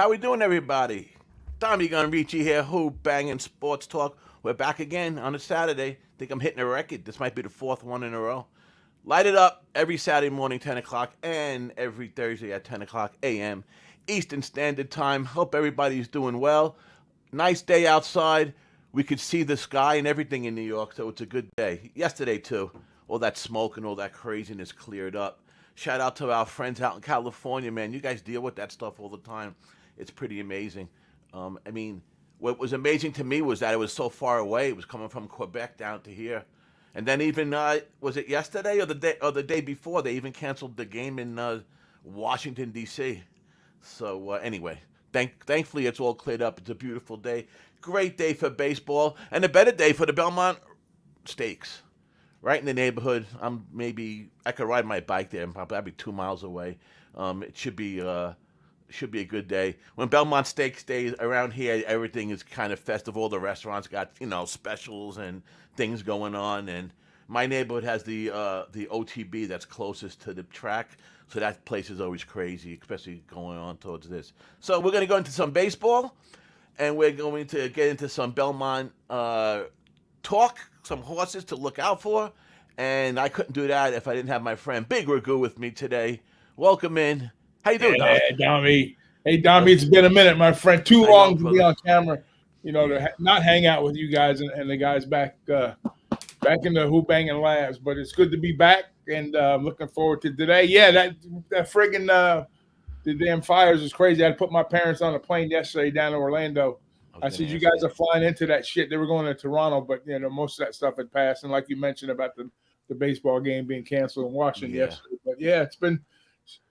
How we doing, everybody? Dommy gonna reach you here. Who-Bangin Sports Talk. We're back again on a Saturday. Think I'm hitting a record. This might be the fourth one in a row. Light it up every Saturday morning, 10 o'clock, and every Thursday at 10 o'clock a.m. Eastern Standard Time. Hope everybody's doing well. Nice day outside. We could see the sky and everything in New York, so it's a good day. Yesterday, too, all that smoke and all that craziness cleared up. Shout out to our friends out in California, man. You guys deal with that stuff all the time. It's pretty amazing. What was amazing to me was that it was so far away. It was coming from Quebec down to here. And then even was it yesterday or the day before they even canceled the game in Washington D.C. So anyway, thankfully it's all cleared up. It's a beautiful day, great day for baseball, and a better day for the Belmont Stakes. Right in the neighborhood. I could ride my bike there. I'd be 2 miles away. It should be a good day. When Belmont Stakes Day around here, everything is kind of festive. All the restaurants got specials and things going on. And my neighborhood has the OTB that's closest to the track, so that place is always crazy, especially going on towards this. So we're gonna go into some baseball, and we're going to get into some Belmont talk, some horses to look out for. And I couldn't do that if I didn't have my friend Big Ragoo with me today. Welcome in. How you doing, Dom? Hey, Dommy. Hey, Dommy, it's been a minute, my friend. Too long to be on camera, to not hang out with you guys and the guys back in the Who-Bangin labs. But it's good to be back, and looking forward to today. Yeah, that friggin' the damn fires is crazy. I had to put my parents on a plane yesterday down to Orlando. I said, you guys are flying into that shit. They were going to Toronto, but, most of that stuff had passed. And like you mentioned about the baseball game being canceled in Washington yesterday. But, yeah, it's been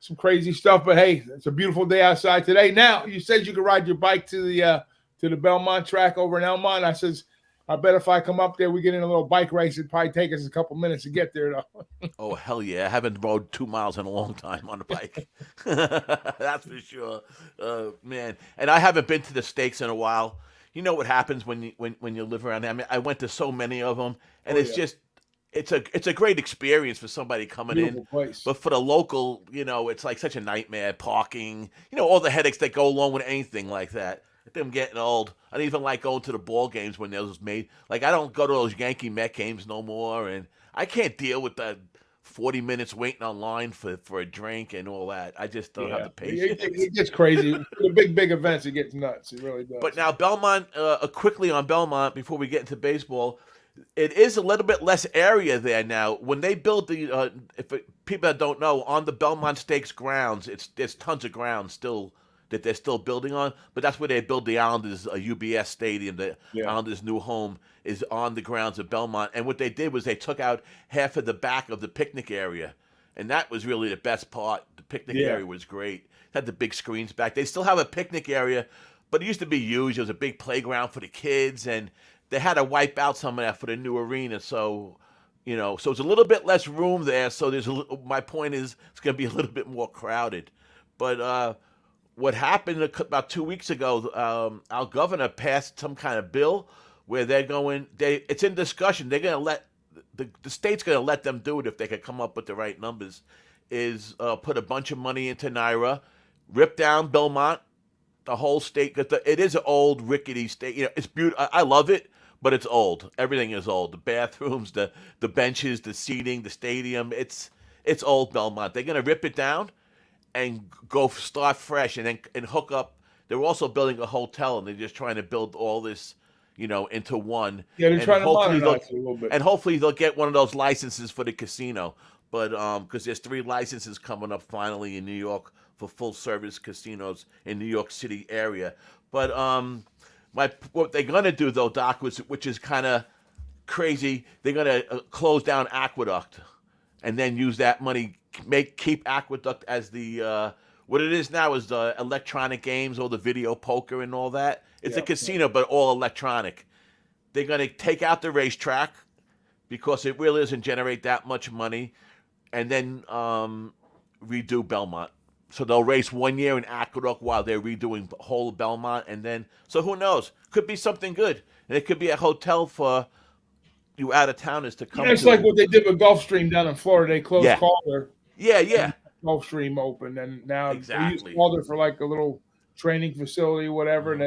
some crazy stuff. But, hey, it's a beautiful day outside today. Now, you said you could ride your bike to the Belmont track over in Elmont. I says, I bet if I come up there, we get in a little bike race. It'd probably take us a couple minutes to get there, though. Oh, hell yeah. I haven't rode 2 miles in a long time on a bike. That's for sure. Man. And I haven't been to the Stakes in a while. You know what happens when you live around there? I mean, I went to so many of them, and it's a great experience for somebody coming in. Place. But for the local, it's like such a nightmare, parking, all the headaches that go along with anything like that. I'm getting old. I don't even like going to the ball games when those made. Like, I don't go to those Yankee Met games no more, and I can't deal with the 40 minutes waiting online for a drink and all that. I just don't have the patience. It gets crazy. The big events, it gets nuts. It really does. But now Belmont, quickly on Belmont, before we get into baseball, it is a little bit less area there now. When they build people that don't know, on the Belmont Stakes grounds, there's tons of grounds still that they're still building on, but that's where they build the Islanders UBS Stadium. The Islanders' new home is on the grounds of Belmont. And what they did was they took out half of the back of the picnic area, and that was really the best part. The picnic area was great. It had the big screens back. They still have a picnic area, but it used to be huge. It was a big playground for the kids, and they had to wipe out some of that for the new arena. So, so it's a little bit less room there. So my point is it's going to be a little bit more crowded. But what happened about 2 weeks ago, our governor passed some kind of bill where it's in discussion. They're going to let, the state's going to let them do it if they could come up with the right numbers, is put a bunch of money into NYRA, rip down Belmont, the whole state, because it is an old, rickety state. It's beautiful. I love it, but it's old. Everything is old. The bathrooms, the benches, the seating, the stadium, it's old Belmont. They're going to rip it down and go start fresh and hook up. They're also building a hotel, and they're just trying to build all this, into one. Yeah, they're trying to modernize it a little bit. And hopefully they'll get one of those licenses for the casino. But because there's 3 licenses coming up finally in New York for full-service casinos in New York City area. But what they're going to do, though, Doc, which is kind of crazy, they're going to close down Aqueduct and then use that money, keep Aqueduct as the what it is now is the electronic games, all the video poker and all that. It's a casino, but all electronic. They're going to take out the racetrack because it really doesn't generate that much money, and then redo Belmont. So they'll race 1 year in Aqueduct while they're redoing the whole of Belmont, and then so who knows? Could be something good, and it could be a hotel for you out-of-towners to come. It's like what they did with Gulfstream down in Florida. They closed Calder. Yeah. Gulfstream open, and now exactly. they use Calder for like a little training facility, whatever, and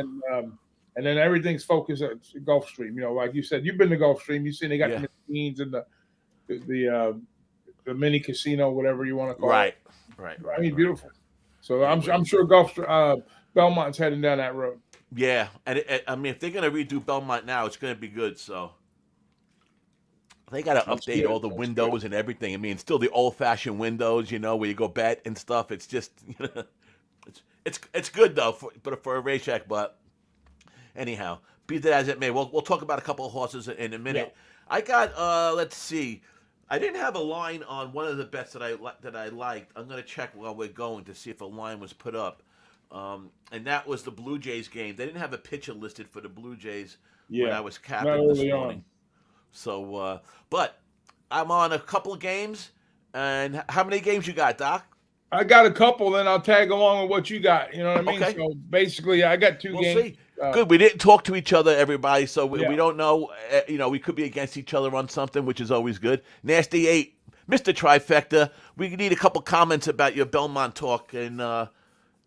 then everything's focused at Gulfstream. You know, like you said, you've been to Gulfstream. You've seen they got Yeah. the machines and the mini casino, whatever you want to call Right. it. Right. I Right. mean, Right. beautiful. So Yeah, I'm sure Belmont's heading down that road. Yeah, and I mean, if they're gonna redo Belmont now, it's gonna be good. So they gotta That's update good. all the That's good. windows and everything. I mean, still the old-fashioned windows, you know, where you go bet and stuff. It's just, it's good though, but for a racetrack. But anyhow, be that as it may, we'll talk about a couple of horses in a Yeah. minute. I got let's see. I didn't have a line on one of the bets that I liked. I'm gonna check while we're going to see if a line was put up. And that was the Blue Jays game. They didn't have a pitcher listed for the Blue Jays when I Yeah. was Not capping this early morning. on. So, but I'm on a couple of games. And how many games you got, Doc? I got a couple, then I'll tag along with what you got. You know what I mean? Okay. So basically, I got 2 We'll games. see. Good. We didn't talk to each other, everybody, so we Yeah. don't know. You know, we could be against each other on something, which is always good. Nasty 8, Mr. Trifecta. We need a couple comments about your Belmont talk, and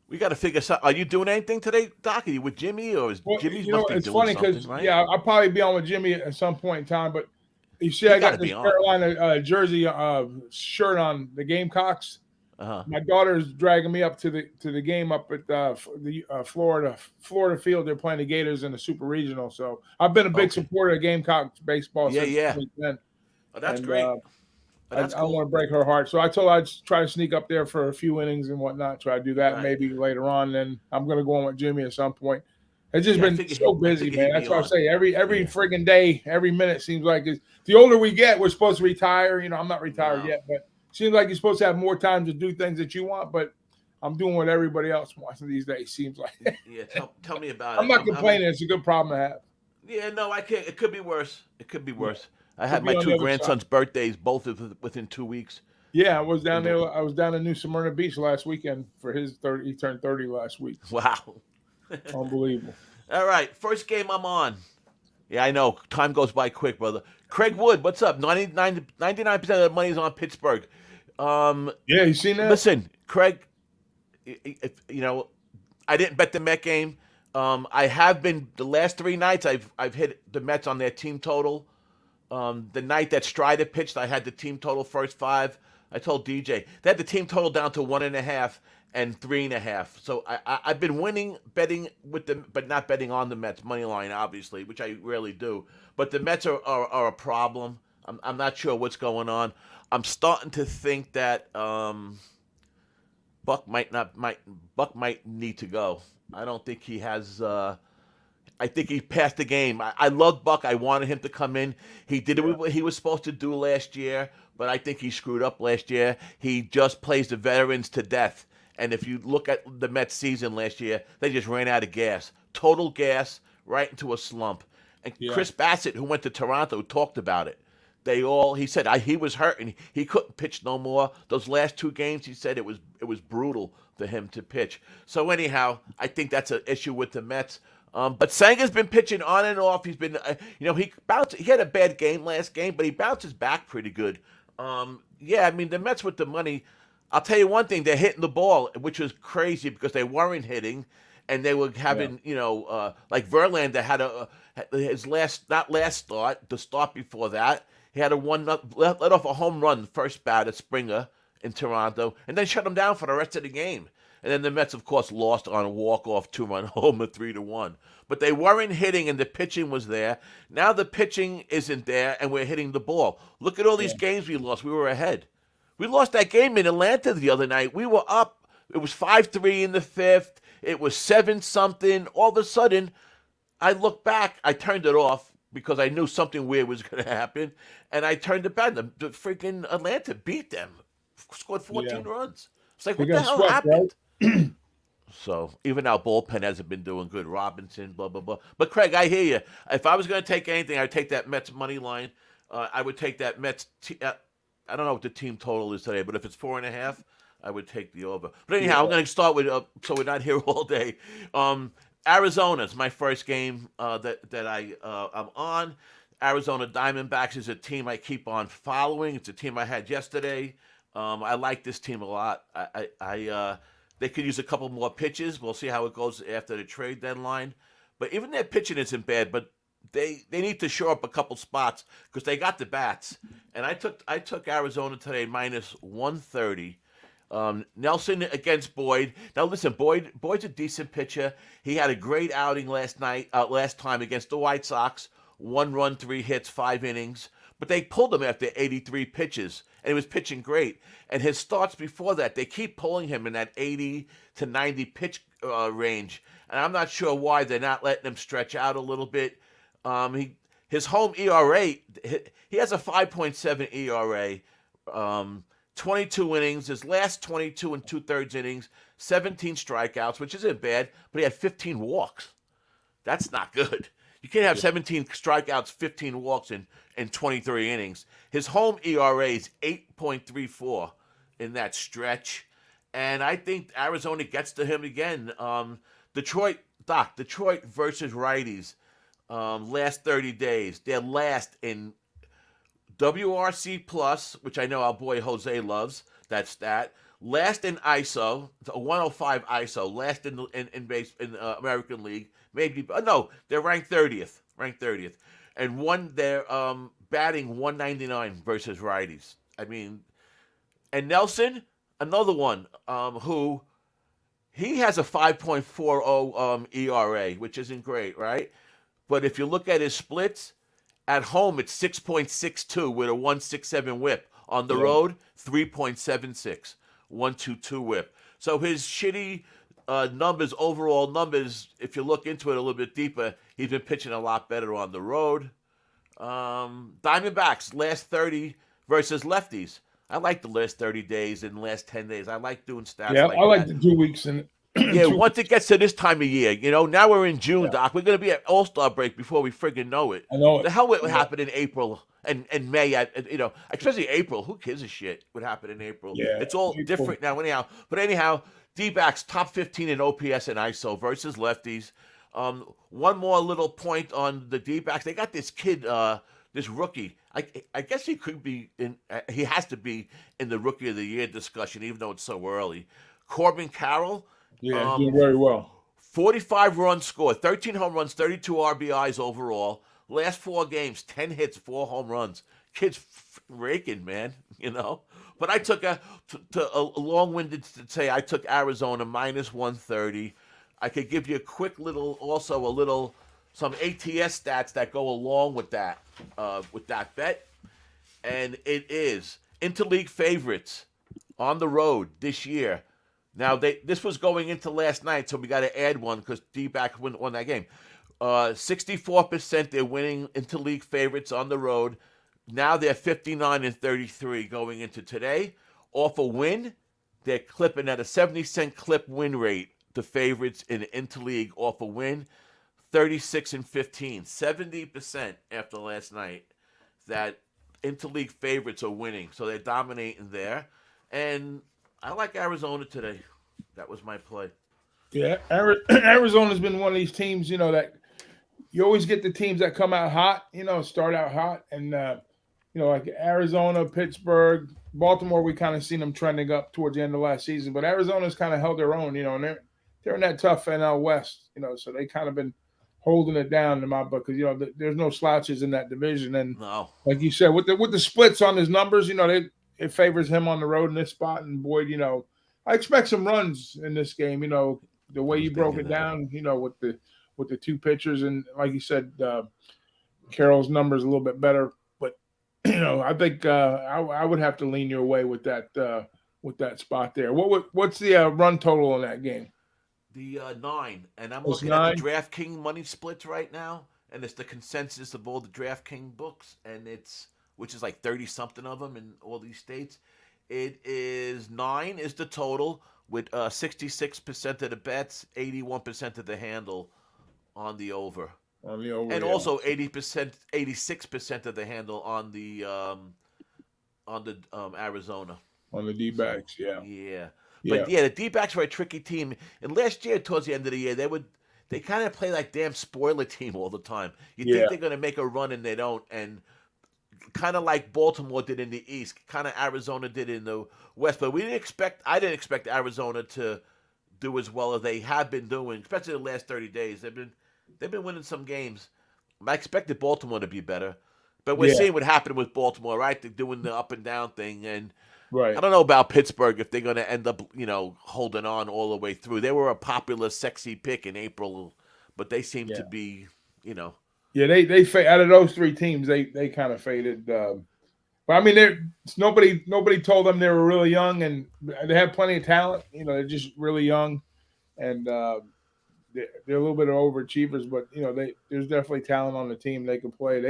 we got to figure something. Are you doing anything today, Doc? Are you with Jimmy, or is Well, Jimmy's you know, must be it's doing funny something, because right? yeah, I'll probably be on with Jimmy at some point in time. But you see, You I got gotta this be on. Carolina jersey shirt on, the Gamecocks. Uh-huh. My daughter's dragging me up to the game up at the Florida field. They're playing the Gators in the Super Regional. So I've been a big Okay. supporter of Gamecocks baseball Yeah, since yeah. then. Oh, that's And great. Oh, I that's don't cool. want to break her heart. So I told her I'd try to sneak up there for a few innings and whatnot. Try to do that Right. maybe later on. Then I'm going to go on with Jimmy at some point. It's just Yeah, been so busy, I figure man. he'd That's be what I on. say. Every Yeah. friggin' day, every minute seems like it's the older we get, we're supposed to retire. You know, I'm not retired No. yet, but it seems like you're supposed to have more time to do things that you want. But I'm doing what everybody else wants these days. Seems like Yeah, tell me about I'm it. not complaining. It's a good problem to have. Yeah, no, I can't. It could be worse. It could be Yeah. worse. I Could had be my on the 2 other side. grandsons' birthdays, both within 2 weeks. Yeah, I was down there. I was down in New Smyrna Beach last weekend for his 30. He turned 30 last week. Wow. Unbelievable. All right, first game I'm on. Yeah, I know. Time goes by quick, brother. Craig Wood, what's up? 99% of the money's on Pittsburgh. Yeah, you seen that? Listen, Craig, you know, I didn't bet the Met game. I have been the last 3 nights. I've hit the Mets on their team total. The night that Strider pitched, I had the team total first 5. I told DJ they had the team total down to 1.5 and 3.5. So I've been winning betting with them, but not betting on the Mets money line, obviously, which I rarely do. But the Mets are a problem. I'm not sure what's going on. I'm starting to think that Buck might need to go. I don't think he has. I think he passed the game. I love Buck. I wanted him to come in. He did what he was supposed to do last year, but I think he screwed up last year. He just plays the veterans to death. And if you look at the Mets season last year, they just ran out of gas. Total gas, right into a slump. And Chris Bassett, who went to Toronto, talked about it. He said he was hurt and he couldn't pitch no more. Those last 2 games, he said it was brutal for him to pitch. So anyhow, I think that's an issue with the Mets. But Sanger's been pitching on and off. He's been, he bounced. He had a bad game last game, but he bounces back pretty good. Yeah, I mean the Mets with the money. I'll tell you one thing: they're hitting the ball, which was crazy because they weren't hitting, and they were having, like Verlander had his last start, the start before that, he had let off a home run first batter Springer in Toronto, and then shut him down for the rest of the game. And then the Mets, of course, lost on a walk-off 2-run homer 3-1. But they weren't hitting, and the pitching was there. Now the pitching isn't there, and we're hitting the ball. Look at all these games we lost. We were ahead. We lost that game in Atlanta the other night. We were up. It was 5-3 in the 5th. It was 7-something. All of a sudden, I look back. I turned it off because I knew something weird was going to happen, and I turned it back. The freaking Atlanta beat them, scored 14 runs. It's like, what the hell happened? Right? So even our bullpen hasn't been doing good. Robinson, blah, blah, blah. But, Craig, I hear you. If I was going to take anything, I would take that Mets money line. I would take that Mets. I don't know what the team total is today, but if it's 4.5, I would take the over. But anyhow, I'm going to start with, so we're not here all day. Arizona's my first game that I'm on. Arizona Diamondbacks is a team I keep on following. It's a team I had yesterday. I like this team a lot. They could use a couple more pitches. We'll see how it goes after the trade deadline. But even their pitching isn't bad, but they need to shore up a couple spots because they got the bats. And I took Arizona today minus 130. Nelson against Boyd. Now listen, Boyd's a decent pitcher. He had a great outing last time against the White Sox. 1 run, 3 hits, 5 innings. But they pulled him after 83 pitches, and he was pitching great. And his starts before that, they keep pulling him in that 80 to 90 pitch range. And I'm not sure why they're not letting him stretch out a little bit. His home ERA, he has a 5.7 ERA. 22 innings, his last 22 and 2/3 innings, 17 strikeouts, which isn't bad, but he had 15 walks. That's not good. You can't have 17 strikeouts, 15 walks in 23 innings. His home ERA is 8.34 in that stretch. And I think Arizona gets to him again. Detroit versus righties, last 30 days. They're last in WRC plus, which I know our boy Jose loves that stat. Last in ISO, a 105 ISO. Last in American League. Maybe no, they're ranked 30th. And they're batting 199 versus righties. I mean, and Nelson, another one, who he has a 5.40 ERA, which isn't great, right? But if you look at his splits, at home, it's 6.62 with a 1.67 whip. On the road, 3.76, 1.22 whip. So his shitty overall numbers, if you look into it a little bit deeper, he's been pitching a lot better on the road. Diamondbacks, last 30 versus lefties. I like the last 30 days and the last 10 days. I like doing stats like that. I like the 2 weeks and yeah, once it gets to this time of year, now we're in June, Doc. We're going to be at All-Star break before we friggin' know it. I know. The hell what would happen in April and May, especially April. Who gives a shit what happened in April? Yeah, it's all different now anyhow. But anyhow, D-backs top 15 in OPS and ISO versus lefties. One more little point on the D-backs. They got this kid, this rookie. I guess he could be he has to be in the Rookie of the Year discussion, even though it's so early. Corbin Carroll. Yeah, doing very well. 45 runs scored, 13 home runs, 32 RBIs overall. Last 4 games, 10 hits, 4 home runs. Kid's raking, man, But I took a long-winded to say I took Arizona minus 130. I could give you a quick some ATS stats that go along with that bet. And it is interleague favorites on the road this year. Now, this was going into last night, so we got to add one because D-back won that game. 64% they're winning interleague favorites on the road. Now they're 59-33 going into today. Off a win, they're clipping at a 70-cent clip win rate. The favorites in interleague off a win, 36-15, 70% after last night. That interleague favorites are winning, so they're dominating there. And I like Arizona today. That was my play. Yeah, Arizona's been one of these teams, that you always get the teams that come out hot, start out hot. And, like Arizona, Pittsburgh, Baltimore, we kind of seen them trending up towards the end of last season. But Arizona's kind of held their own, and they're in that tough NL West, so they kind of been holding it down in my book because, there's no slouches in that division. And like you said, with the splits on his numbers, it favors him on the road in this spot. And Boyd, I expect some runs in this game. The way you broke it down, with the 2 pitchers, and like you said, Carroll's numbers a little bit better. But I think I would have to lean your way with that spot there. What's the run total in that game? The 9, and I'm looking at the DraftKings money splits right now, and it's the consensus of all the DraftKings books, and which is like 30 something of them in all these states. It is 9 is the total with 66% of the bets, 81% of the handle on the over. And also 80%, 86% of the handle on the Arizona. On the D-backs, yeah. Yeah. But the D-backs were a tricky team. And last year, towards the end of the year, they kind of play like damn spoiler team all the time. You think they're going to make a run and they don't. And kind of like Baltimore did in the East, kind of Arizona did in the West. But I didn't expect Arizona to do as well as they have been doing, especially the last 30 days. They've been winning some games. I expected Baltimore to be better, but we're Yeah, seeing what happened with Baltimore, right? They're doing the up and down thing, and I right. don't know about Pittsburgh if they're going to end up, holding on all the way through. They were a popular, sexy pick in April, but they seem to Yeah. be, you know, Yeah, out of those three teams, they kind of faded. But I mean, nobody told them they were really young, and they have plenty of talent. They're just really young, and they're a little bit of overachievers. But there's definitely talent on the team. They can play.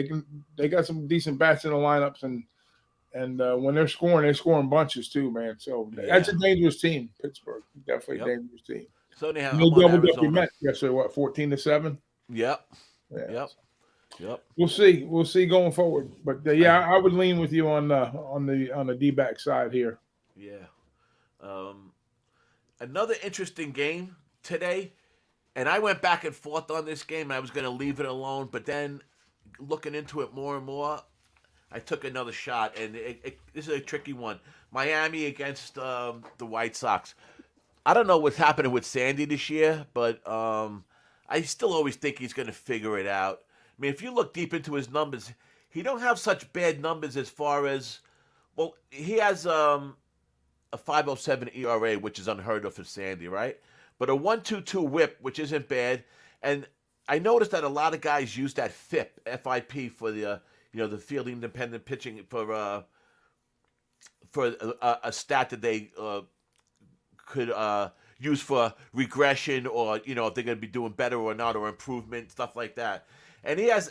They got some decent bats in the lineups, and when they're scoring bunches too, man. So that's yeah, a dangerous team, Pittsburgh. Definitely yep. a dangerous team. So anyhow, And they I'm on doubled up your Arizona. Mets yesterday. What, 14-7? Yep, Yeah. yep, yep. We'll see. We'll see going forward. But I I would lean with you on the D-back side here. Yeah. Um, Another interesting game today, and I went back and forth on this game. I was going to leave it alone, but then looking into it more and more, I took another shot, and this is a tricky one. Miami against the White Sox. I don't know what's happening with Sandy this year, but I still always think he's going to figure it out. I mean, if you look deep into his numbers, he don't have such bad numbers as far as, well, he has a 5.07 ERA, which is unheard of for Sandy, right? But a 1.22 WHIP, which isn't bad. And I noticed that a lot of guys use that FIP for the the field independent pitching for a stat that they could use for regression, or if they're going to be doing better or not, or improvement, stuff like that. And his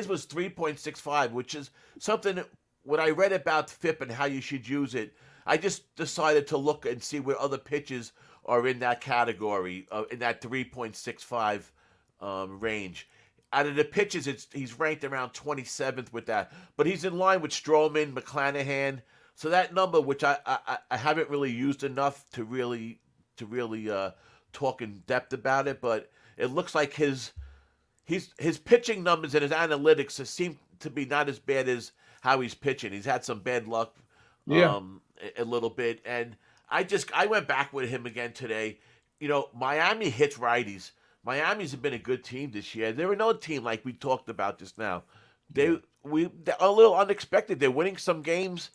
was 3.65, which is something. When I read about FIP and how you should use it, I just decided to look and see where other pitches are in that category, in that 3.65 range. Out of the pitches, he's ranked around 27th with that, but he's in line with Stroman, McClanahan. So that number, which I haven't really used enough to really talk in depth about it, but it looks like his pitching numbers and his analytics seem to be not as bad as how he's pitching. He's had some bad luck, Yeah. a little bit, and I went back with him again today. Miami hits righties. Miami's have been a good team this year. They're another team like we talked about just now. They're a little unexpected. They're winning some games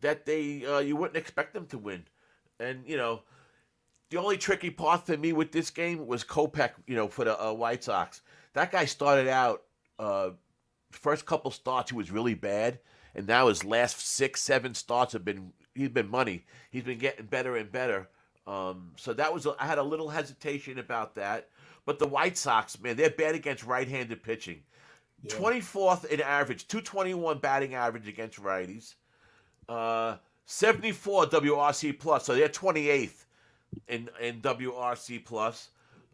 that you wouldn't expect them to win, and the only tricky part for me with this game was Kopech. For the White Sox, that guy started out first couple starts he was really bad, and now his last 6-7 starts he's been money. He's been getting better and better. So I had a little hesitation about that. But the White Sox, man, they're bad against right-handed pitching. Yeah. 24th in average, 221 batting average against righties. 74 WRC plus, so they're 28th in WRC plus.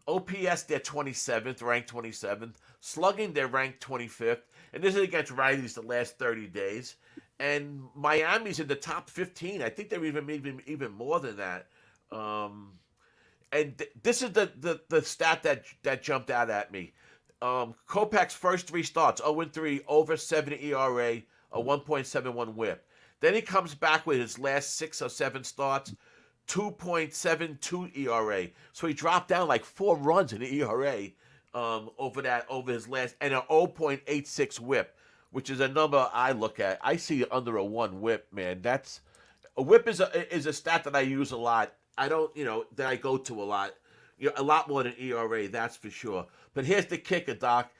OPS, they're 27th, ranked 27th. Slugging, they're ranked 25th. And this is against righties the last 30 days. And Miami's in the top 15. I think they're even more than that. This is the stat that jumped out at me. Kopech's first three starts, 0-3, over 7 ERA, a 1.71 WHIP. Then he comes back with his last 6 or 7 starts, 2.72 ERA. So he dropped down like 4 runs in the ERA over his last, and a 0.86 WHIP, which is a number I look at. I see under a 1 WHIP, man. A WHIP is a stat that I use a lot. I don't, that I go to a lot. A lot more than ERA, that's for sure. But here's the kicker, Doc.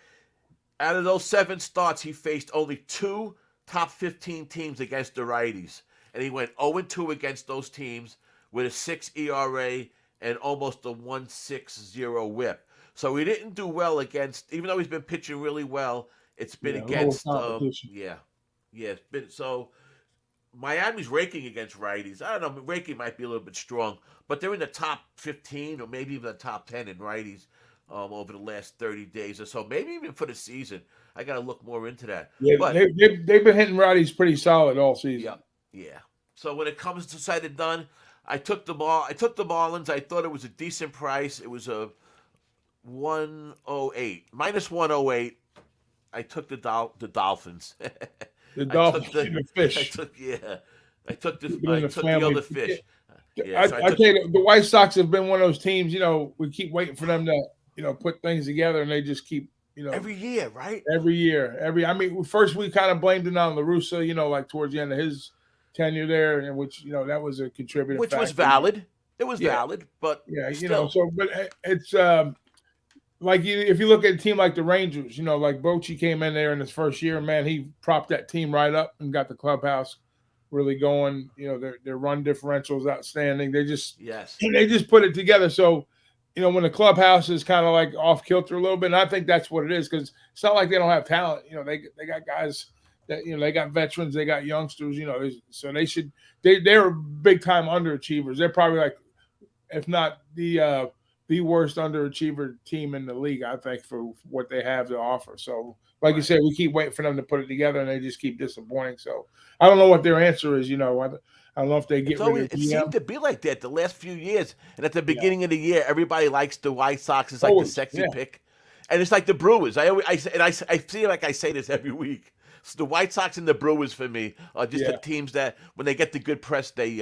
Out of those 7 starts, he faced only 2 top 15 teams against the righties. And he went 0-2 against those teams with a 6 ERA and almost a 1.60 WHIP. So he didn't do well against, even though he's been pitching really well, it's been against, it's been, so Miami's raking against righties. I don't know, raking might be a little bit strong, but they're in the top 15 or maybe even the top 10 in righties over the last 30 days or so, maybe even for the season. I got to look more into that. Yeah, but they've been hitting righties pretty solid all season. Yeah. So when it comes to said and done, I took the Marlins. I thought it was a decent price. It was a 108 minus 108. I took the Dolphins. The Dolphins, the fish. I took the other fish. Yeah, so I I took tell you, the White Sox have been one of those teams. We keep waiting for them to put things together, and they just keep every year, right? every year. I mean, first we kind of blamed it on LaRussa, like towards the end of his tenure there, and which that was a contributing Which was factor. valid. It was Yeah, valid, but yeah, still. So, but it's like if you look at a team like the Rangers, like Bochy came in there in his first year, man, he propped that team right up and got the clubhouse really going. Their run differentials outstanding. They just Yes. they just put it together. So, when the clubhouse is kind of like off kilter a little bit, and I think that's what it is, because it's not like they don't have talent. They got guys that they got veterans, they got youngsters. So they're big time underachievers. They're probably like, if not the worst underachiever team in the league, I think, for what they have to offer. So, like you said, we keep waiting for them to put it together, and they just keep disappointing. So, I don't know what their answer is. I don't know if they get rid of It GM. seemed to be like that the last few years. And at the Yeah. beginning of the year, everybody likes the White Sox. It's like the Always, sexy yeah. pick. And it's like the Brewers. I feel like I say this every week. So the White Sox and the Brewers for me are just the teams that when they get the good press, they're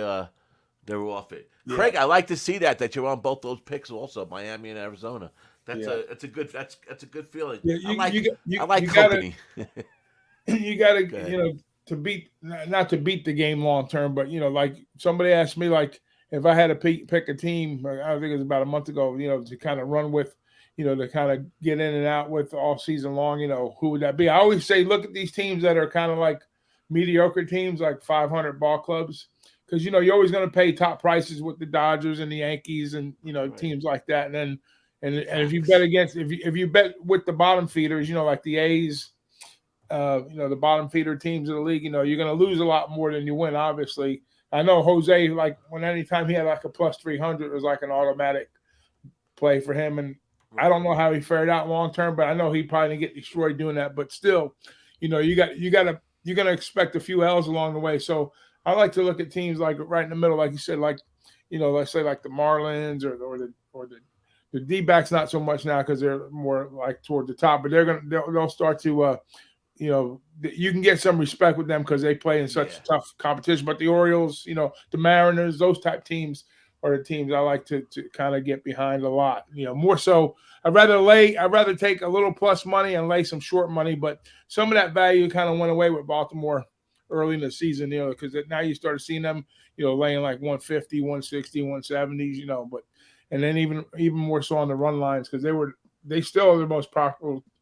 off it. Yeah. Craig, I like to see that you're on both those picks also, Miami and Arizona. That's a good feeling. Yeah, I like company. You gotta to beat, not to beat the game long term, but like somebody asked me, like, if I had to pick a team, I think it was about a month ago, to kind of run with, to kind of get in and out with all season long, who would that be? I always say, look at these teams that are kind of like mediocre teams, like 500 ball clubs, because you're always going to pay top prices with the Dodgers and the Yankees and Right. teams like that. And then and if you bet against, if you bet with the bottom feeders, like the A's, the bottom feeder teams of the league, you're going to lose a lot more than you win. Obviously, I know Jose, like, anytime he had like a plus 300, it was like an automatic play for him. And I don't know how he fared out long term, but I know he probably didn't get destroyed doing that. But still, you're going to expect a few L's along the way. So I like to look at teams like right in the middle, like you said, like, let's say like the Marlins or the D-backs, not so much now because they're more like toward the top, but they'll start to you can get some respect with them because they play in such tough competition. But the Orioles, the Mariners, those type teams are the teams I like to kind of get behind a lot. More so, I'd rather take a little plus money and lay some short money. But some of that value kind of went away with Baltimore early in the season, because now you started seeing them, laying like 150, 160, 170s, but and then even more so on the run lines because they still are the most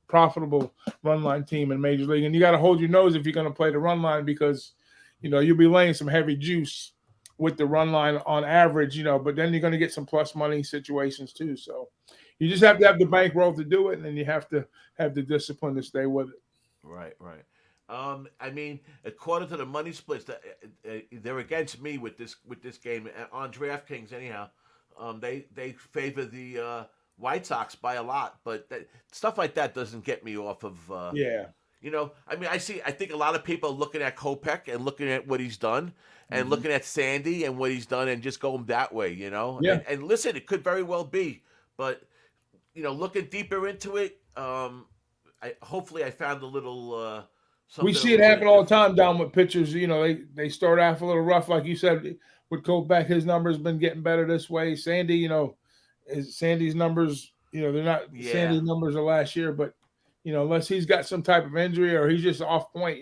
profitable run line team in Major League. And you got to hold your nose if you're going to play the run line because, you'll be laying some heavy juice with the run line on average, but then you're going to get some plus money situations too. So you just have to have the bankroll to do it, and then you have to have the discipline to stay with it. Right. I mean, according to the money splits, they're against me with this game on DraftKings. Anyhow, they favor the White Sox by a lot, but stuff like that doesn't get me off of. I mean, I think a lot of people are looking at Kopech and looking at what he's done, and looking at Sandy and what he's done, and just going that way. Yeah. And listen, it could very well be, but looking deeper into it, hopefully I found a little. We see it happen all the time down with pitchers. They start off a little rough, like you said, with Kopech. His numbers been getting better this way. Sandy, Sandy's numbers, they're not Sandy's numbers are last year, but unless he's got some type of injury or he's just off point,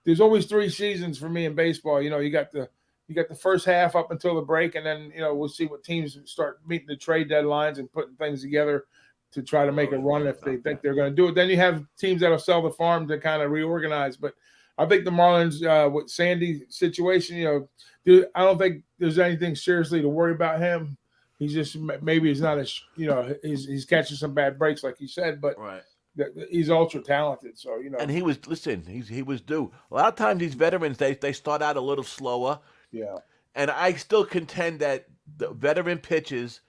there's always 3 seasons for me in baseball. You got the first half up until the break, and then we'll see what teams start meeting the trade deadlines and putting things together to try to make a run if they think they're going to do it. Then you have teams that'll sell the farm to kind of reorganize. But I think the Marlins with Sandy situation, I don't think there's anything seriously to worry about him. He's just maybe he's not as he's catching some bad breaks like you said, but he's ultra talented. So and he was he was due. A lot of times these veterans they start out a little slower. Yeah, and I still contend that the veteran pitchers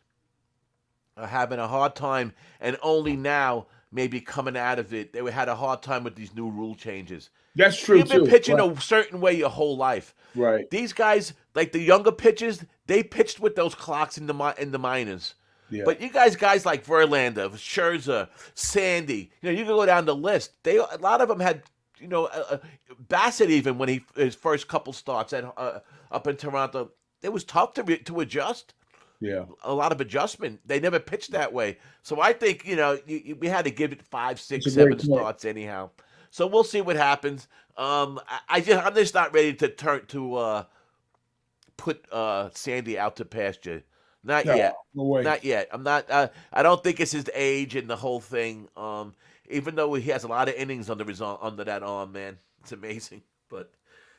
are having a hard time, and only now maybe coming out of it. They had a hard time with these new rule changes. That's true. You've been pitching a certain way your whole life. Right. These guys, like the younger pitchers, they pitched with those clocks in the minors. Yeah. But you guys like Verlander, Scherzer, Sandy, you can go down the list. A lot of them had, Bassett even when his first couple starts up in Toronto. it was tough to adjust. Yeah. A lot of adjustment. They never pitched that way. So I think we had to give it five, It's six, a great seven point. starts anyhow. So we'll see what happens. I'm just not ready to put Sandy out to pasture. Not No, yet. no way. Not yet. I'm not. I don't think it's his age and the whole thing. Even though he has a lot of innings under that arm, man, it's amazing. But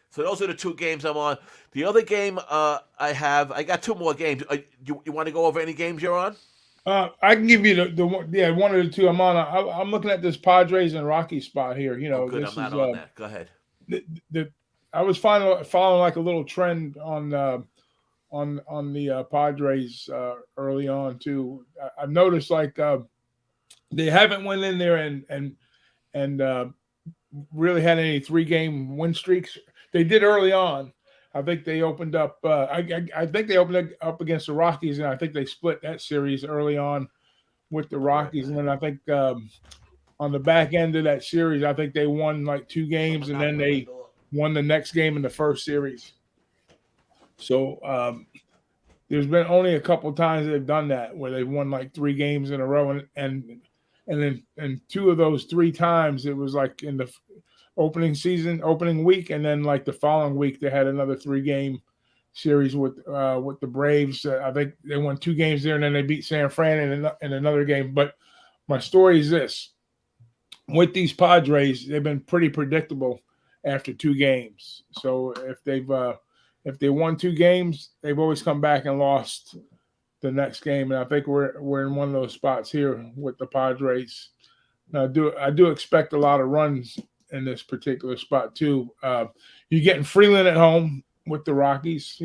so those are the two games I'm on. The other game I got two more games. You want to go over any games you're on? I can give you the one, yeah, one of the two I'm on. I'm looking at this Padres and Rockies spot here. Oh, good. I'm This not is on that. Go ahead. the I was following like a little trend on the Padres early on too. I've noticed like they haven't went in there and really had any 3-game win streaks. They did early on. I think they opened up. I think they opened up against the Rockies, and I think they split that series early on with the I'll be right Rockies. And back. then I think on the back end of that series, I think they won like 2 games, Someone and then knocking on the they door. won the next game in the first series. So there's been only a couple times they've done that where they've won like 3 games in a row, and then and 2 of those 3 times it was like in the opening week, and then like the following week they had another 3-game series with the Braves. I think they won 2 games there, and then they beat San Fran in another game. But my story is this: with these Padres, they've been pretty predictable after 2 games. So if they won 2 games, they've always come back and lost the next game. And I think we're in one of those spots here with the Padres. Now, I do expect a lot of runs in this particular spot too. You're getting Freeland at home with the Rockies.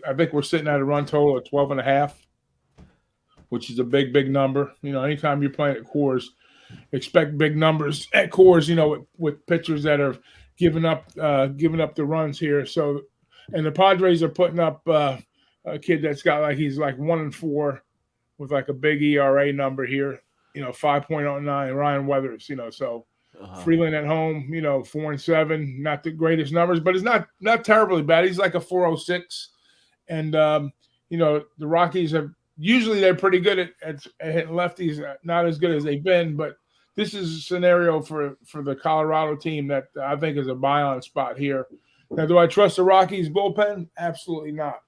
I think we're sitting at a run total of 12.5, which is a big number. Anytime you're playing at Coors, expect big numbers at Coors. With pitchers that are giving up the runs here. So, and the Padres are putting up a kid that's got he's like 1-4 with like a big ERA number here. 5.09 Ryan Weathers. So. Freeland at home, 4-7, not the greatest numbers, but it's not terribly bad. He's like a 4.06, and the Rockies they're pretty good at hitting lefties, not as good as they've been, but this is a scenario for the Colorado team that I think is a buy on spot here. Now, do I trust the Rockies bullpen? Absolutely not.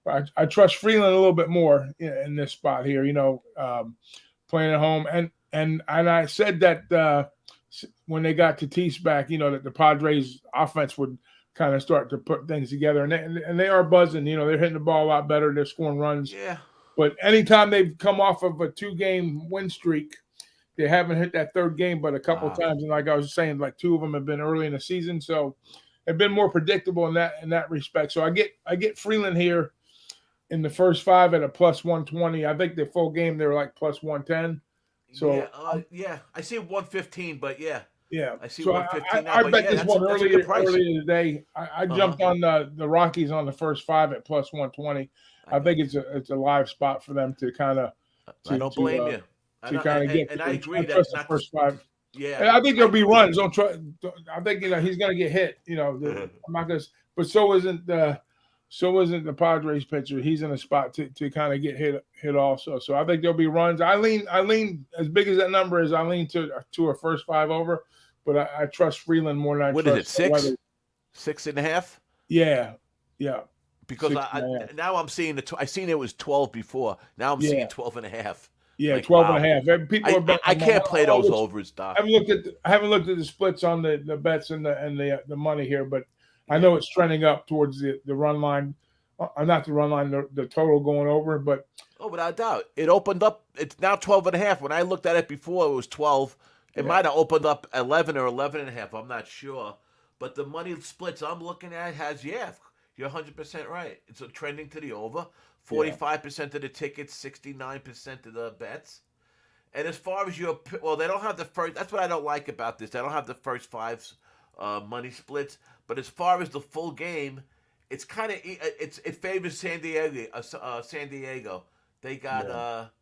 I trust Freeland a little bit more in this spot here. Playing at home, and I said that when they got Tatis back, that the Padres offense would kind of start to put things together, and they are buzzing. They're hitting the ball a lot better. They're scoring runs. Yeah. But anytime they've come off of a 2-game win streak, they haven't hit that 3rd game, but a couple of times. And like I was saying, like 2 of them have been early in the season, so they've been more predictable in that respect. So I get Freeland here in the first 5 at a plus 120. I think the full game they were like plus 110. So yeah, I see 115, but yeah, I see so 115 now. I But bet yeah, this one that's a good price. earlier today. I jumped on the Rockies on the first 5 at plus 120. I think it's a live spot for them to kind of. I don't blame you. To kind of get. And I agree that the first 5. Yeah, and I think there'll be runs. Don't try. I think he's going to get hit. I'm not going to. But so isn't the Padres pitcher. He's in a spot to kind of get hit also. So I think there'll be runs. I lean as big as that number is. I lean to a first 5 over, but I trust Freeland more than I trust. What is it? 6? Weather. 6.5? Yeah. Because now I'm seeing I seen it was 12 before. Now I'm seeing 12.5. Yeah, 12.5. People I can't play those overs, Doc. I haven't looked at the splits on the bets and the money here, but I know it's trending up towards the run line. Not the run line, the total going over, but without doubt, it opened up. It's now 12.5. When I looked at it before, it was 12. It might have opened up 11 or 11.5. I'm not sure, but the money splits I'm looking at has you're 100% right. It's trending to the over. 45% of the tickets, 69% of the bets. And as far as they don't have the first. That's what I don't like about this. They don't have the first 5 money splits. But as far as the full game, it's kind of it favors San Diego. San Diego, they got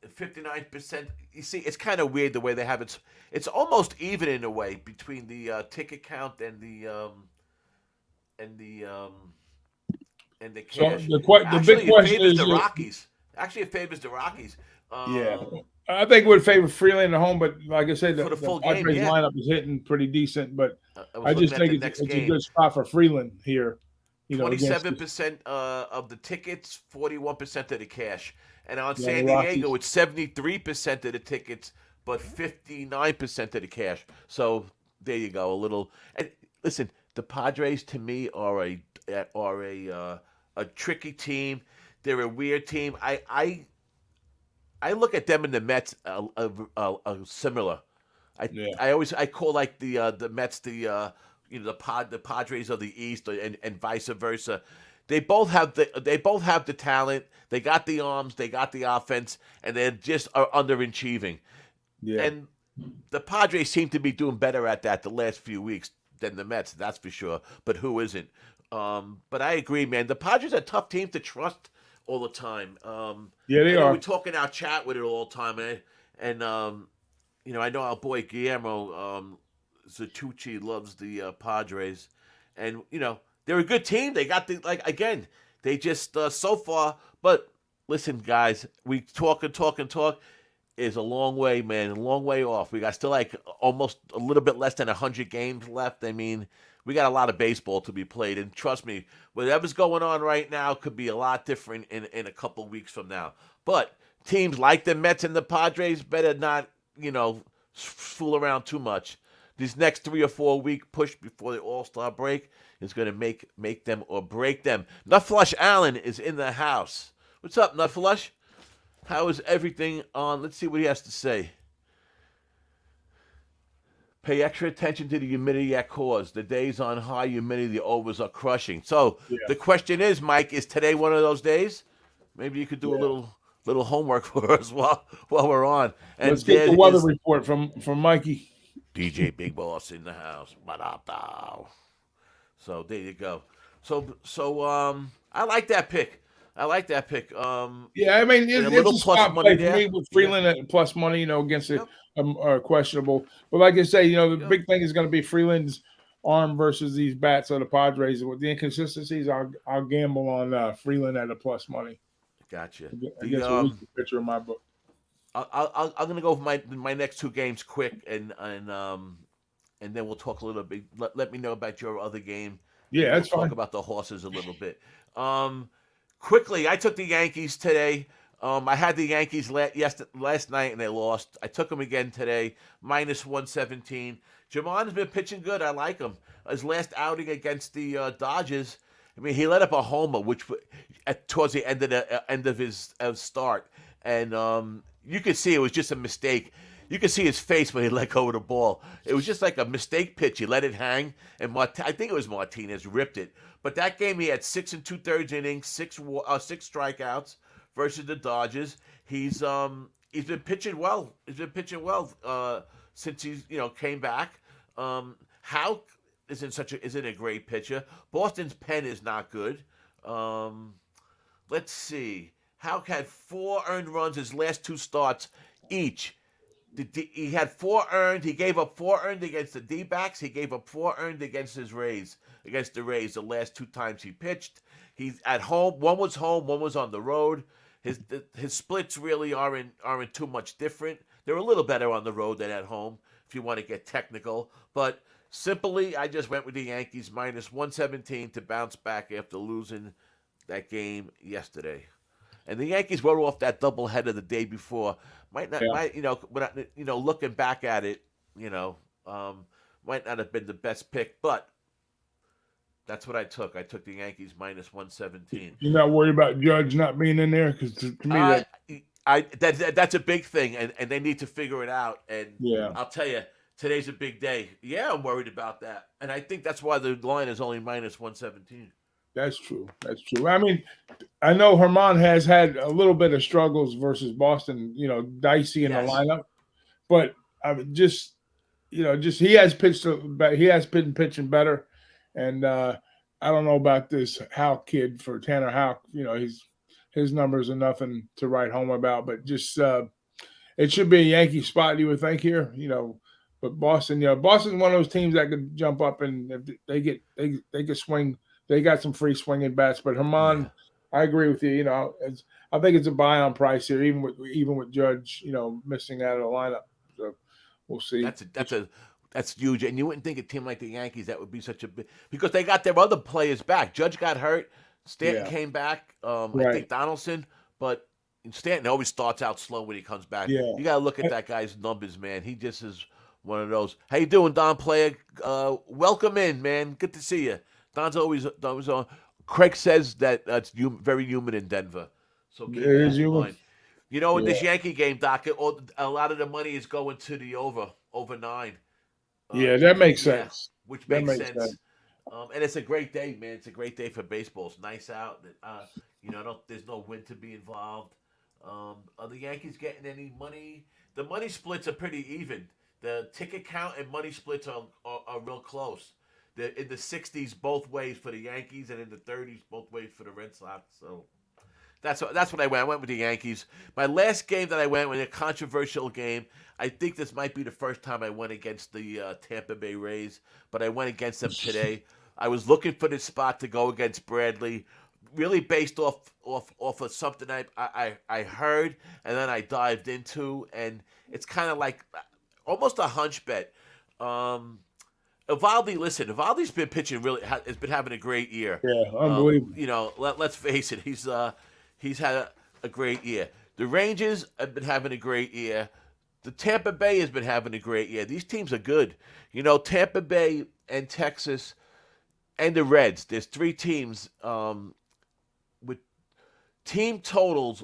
59%. You see, it's kind of weird the way they have it. It's almost even in a way between the ticket count and and the So cash. the big Actually, it question favors is, the Rockies. Actually, it favors the Rockies. yeah, Um, I think it would favor Freeland at home, but like I said, for the the full game, Padres yeah. lineup is hitting pretty decent. But I was I looking just at think the next it's a game. good spot for Freeland here, against 27% of the tickets, 41% of the cash. And on the San Diego, Rockies. it's 73% of the tickets, but 59% of the cash. So there you go. A little. And listen, the Padres to me are a tricky team. They're a weird team. I look at them and the Mets similar. I Yeah, I call like the Mets the Padres of the East and vice versa. They both have the talent. They got the arms. They got the offense, and they just are underachieving. yeah. And the Padres seem to be doing better at that the last few weeks than the Mets. That's for sure. But who isn't? But I agree, man. The Padres are a tough team to trust all the time. Yeah, I they know we are. talk in our chat with it all the time, and I know our boy Guillermo Zatucci loves the Padres, and they're a good team. They got the like again. They just so far, but listen, guys, we talk and talk and talk. Is a long way, man, a long way off. We got still like almost a little bit less than 100 games left. I mean, we got a lot of baseball to be played, and trust me, whatever's going on right now could be a lot different in a couple weeks from now. But teams like the Mets and the Padres better not, fool around too much. These next 3 or 4 week push before the All Star break is going to make them or break them. Nutflush Allen is in the house. What's up, Nutflush? How is everything on? Let's see what he has to say. Pay extra attention to the humidity at cause. The days on high humidity, the overs are crushing. So Yeah, the question is, Mike, is today one of those days? Maybe you could do a yeah. little homework for us while we're on. Let's And get there the weather is report from Mikey. DJ Big Boss in the house. Ba-da-bow. So there you go. So I like that pick. I like that pick. Yeah, I mean And a it's little a plus spot money play for there. me with Yeah. Freeland at plus money, against it Yep. questionable. But like I say, the Yep. big thing is going to be Freeland's arm versus these bats of the Padres. With the inconsistencies, I'll gamble on Freeland at a plus money Gotcha. The against a weaker pitcher in my book. I'm gonna go with my next two games quick, and then we'll talk a little bit. Let me know about your other game, and Yeah, then we'll that's talk fine. about the horses a little bit. Um, Quickly, I took the Yankees today. I had the Yankees last night and they lost. I took them again today, minus 117. Jamon's been pitching good. I like him. His last outing against the Dodgers, I mean, he let up a homer, towards the end of his start, and you could see it was just a mistake. You could see his face when he let go of the ball. It was just like a mistake pitch. He let it hang, and I think it was Martinez ripped it. But that game, he had 6 2/3 innings, six strikeouts versus the Dodgers. He's been pitching well. He's been pitching well since he's came back. How isn't a great pitcher. Boston's pen is not good. Um, let's see. How had 4 earned runs his last two starts each. He had 4 earned. He gave up 4 earned against the D-backs. He gave up 4 earned against against the Rays the last two times he pitched. He's at home. One was home. One was on the road. His splits really aren't too much different. They're a little better on the road than at home, if you want to get technical. But simply, I just went with the Yankees minus 117 to bounce back after losing that game yesterday. And the Yankees were off that doubleheader the day before. Might not, Yeah. might looking back at it, you know, um, might not have been the best pick, but that's what I took. I took the Yankees minus 117. You're not worried about Judge not being in there because to me Uh, that that's a big thing, and they need to figure it out. And yeah. I'll tell you, today's a big day. Yeah, I'm worried about that, and I think that's why the line is only minus 117. That's true. That's true. I mean, I know Herman has had a little bit of struggles versus Boston, dicey in the Yes. lineup, but I mean, just he has pitched, but he has been pitching better, and I don't know about this Houck kid for Tanner Houck. His numbers are nothing to write home about, but just it should be a Yankee spot, you would think here, But Boston, Boston's one of those teams that could jump up and if they could swing they got some free swinging bats. But Herman, Yeah. I agree with you. You know, I think it's a buy on price here, even with Judge, missing out of the lineup. So we'll see. That's huge. And you wouldn't think a team like the Yankees that would be such a big, because they got their other players back. Judge got hurt. Stanton Yeah, came back. I right. think Donaldson, but Stanton always starts out slow when he comes back. Yeah. You got to look at that guy's numbers, man. He just is one of those. How you doing, Don Player? Welcome in, man. Good to see you. Don's always on. Craig says that it's very humid in Denver, so It keep that is in human. mind. You know, in Yeah. this Yankee game, Doc, a lot of the money is going to the over 9. Yeah, that makes Yeah, sense. which That makes makes sense. sense. And it's a great day, man. It's a great day for baseball. It's nice out. There's no wind to be involved. Are the Yankees getting any money? The money splits are pretty even. The ticket count and money splits are real close. They're in the 60s both ways for the Yankees, and in the 30s both ways for the Red Sox. So that's what I went. I went with the Yankees. My last game that I went with, a controversial game. I think this might be the first time I went against the Tampa Bay Rays, but I went against them today. I was looking for this spot to go against Bradley, really based off of something I heard and then I dived into, and it's kind of like almost a hunch bet. Evaldi's been pitching has been having a great year. Yeah, unbelievable. Let's face it, he's had a great year. The Rangers have been having a great year. The Tampa Bay has been having a great year. These teams are good. Tampa Bay and Texas and the Reds. There's 3 teams with team totals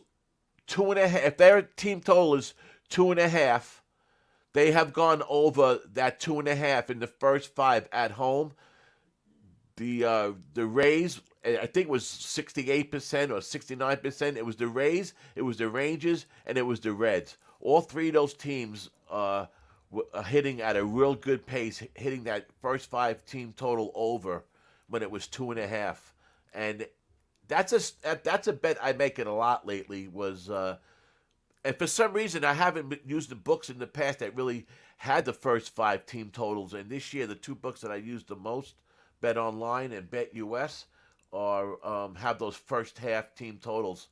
2.5. If their team total is 2.5, they have gone over that 2.5 in the first 5 at home. The Rays, I think it was 68% or 69%. It was the Rays, it was the Rangers, and it was the Reds. All 3 of those teams are hitting at a real good pace, hitting that first 5 team total over when it was 2.5. And that's a bet I make it a lot lately. And for some reason I haven't used the books in the past that really had the first 5 team totals. And this year the 2 books that I used the most, Bet Online and Bet US, have those first half team totals.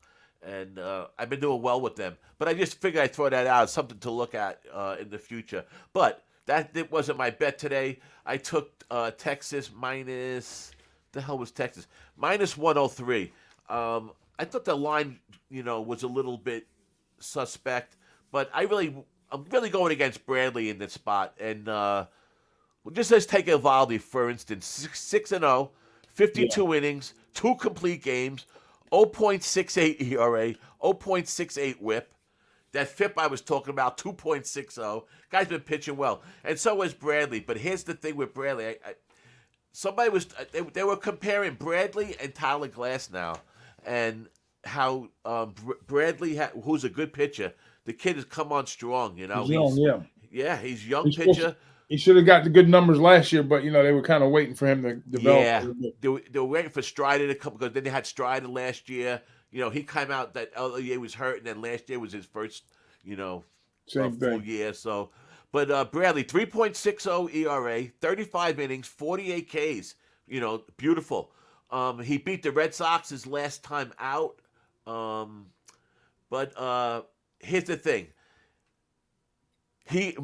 And I've been doing well with them. But I just figured I'd throw that out as something to look at in the future. But it wasn't my bet today. I took Texas minus... The hell was Texas? Minus 103. I thought the line, was a little bit suspect. But I'm really going against Bradley in this spot. And let's take Evaldi, for instance. 6-0, 52 innings, 2 complete games, 0.68 ERA, 0.68 WHIP. That FIP I was talking about, 2.60. Guy's been pitching well, and so was Bradley. But here's the thing with Bradley: they were comparing Bradley and Tyler Glasnow, and how Bradley, who's a good pitcher, the kid has come on strong. He's young, he's young pitcher. He should have got the good numbers last year, but they were kind of waiting for him to develop. Yeah, they were waiting for Strider to come, because then they had Strider last year. He came out that other year was hurt, and then last year was his first, full year. So, but Bradley, 3.60 ERA, 35 innings, 48 Ks. Beautiful. He beat the Red Sox his last time out. But here's the thing. He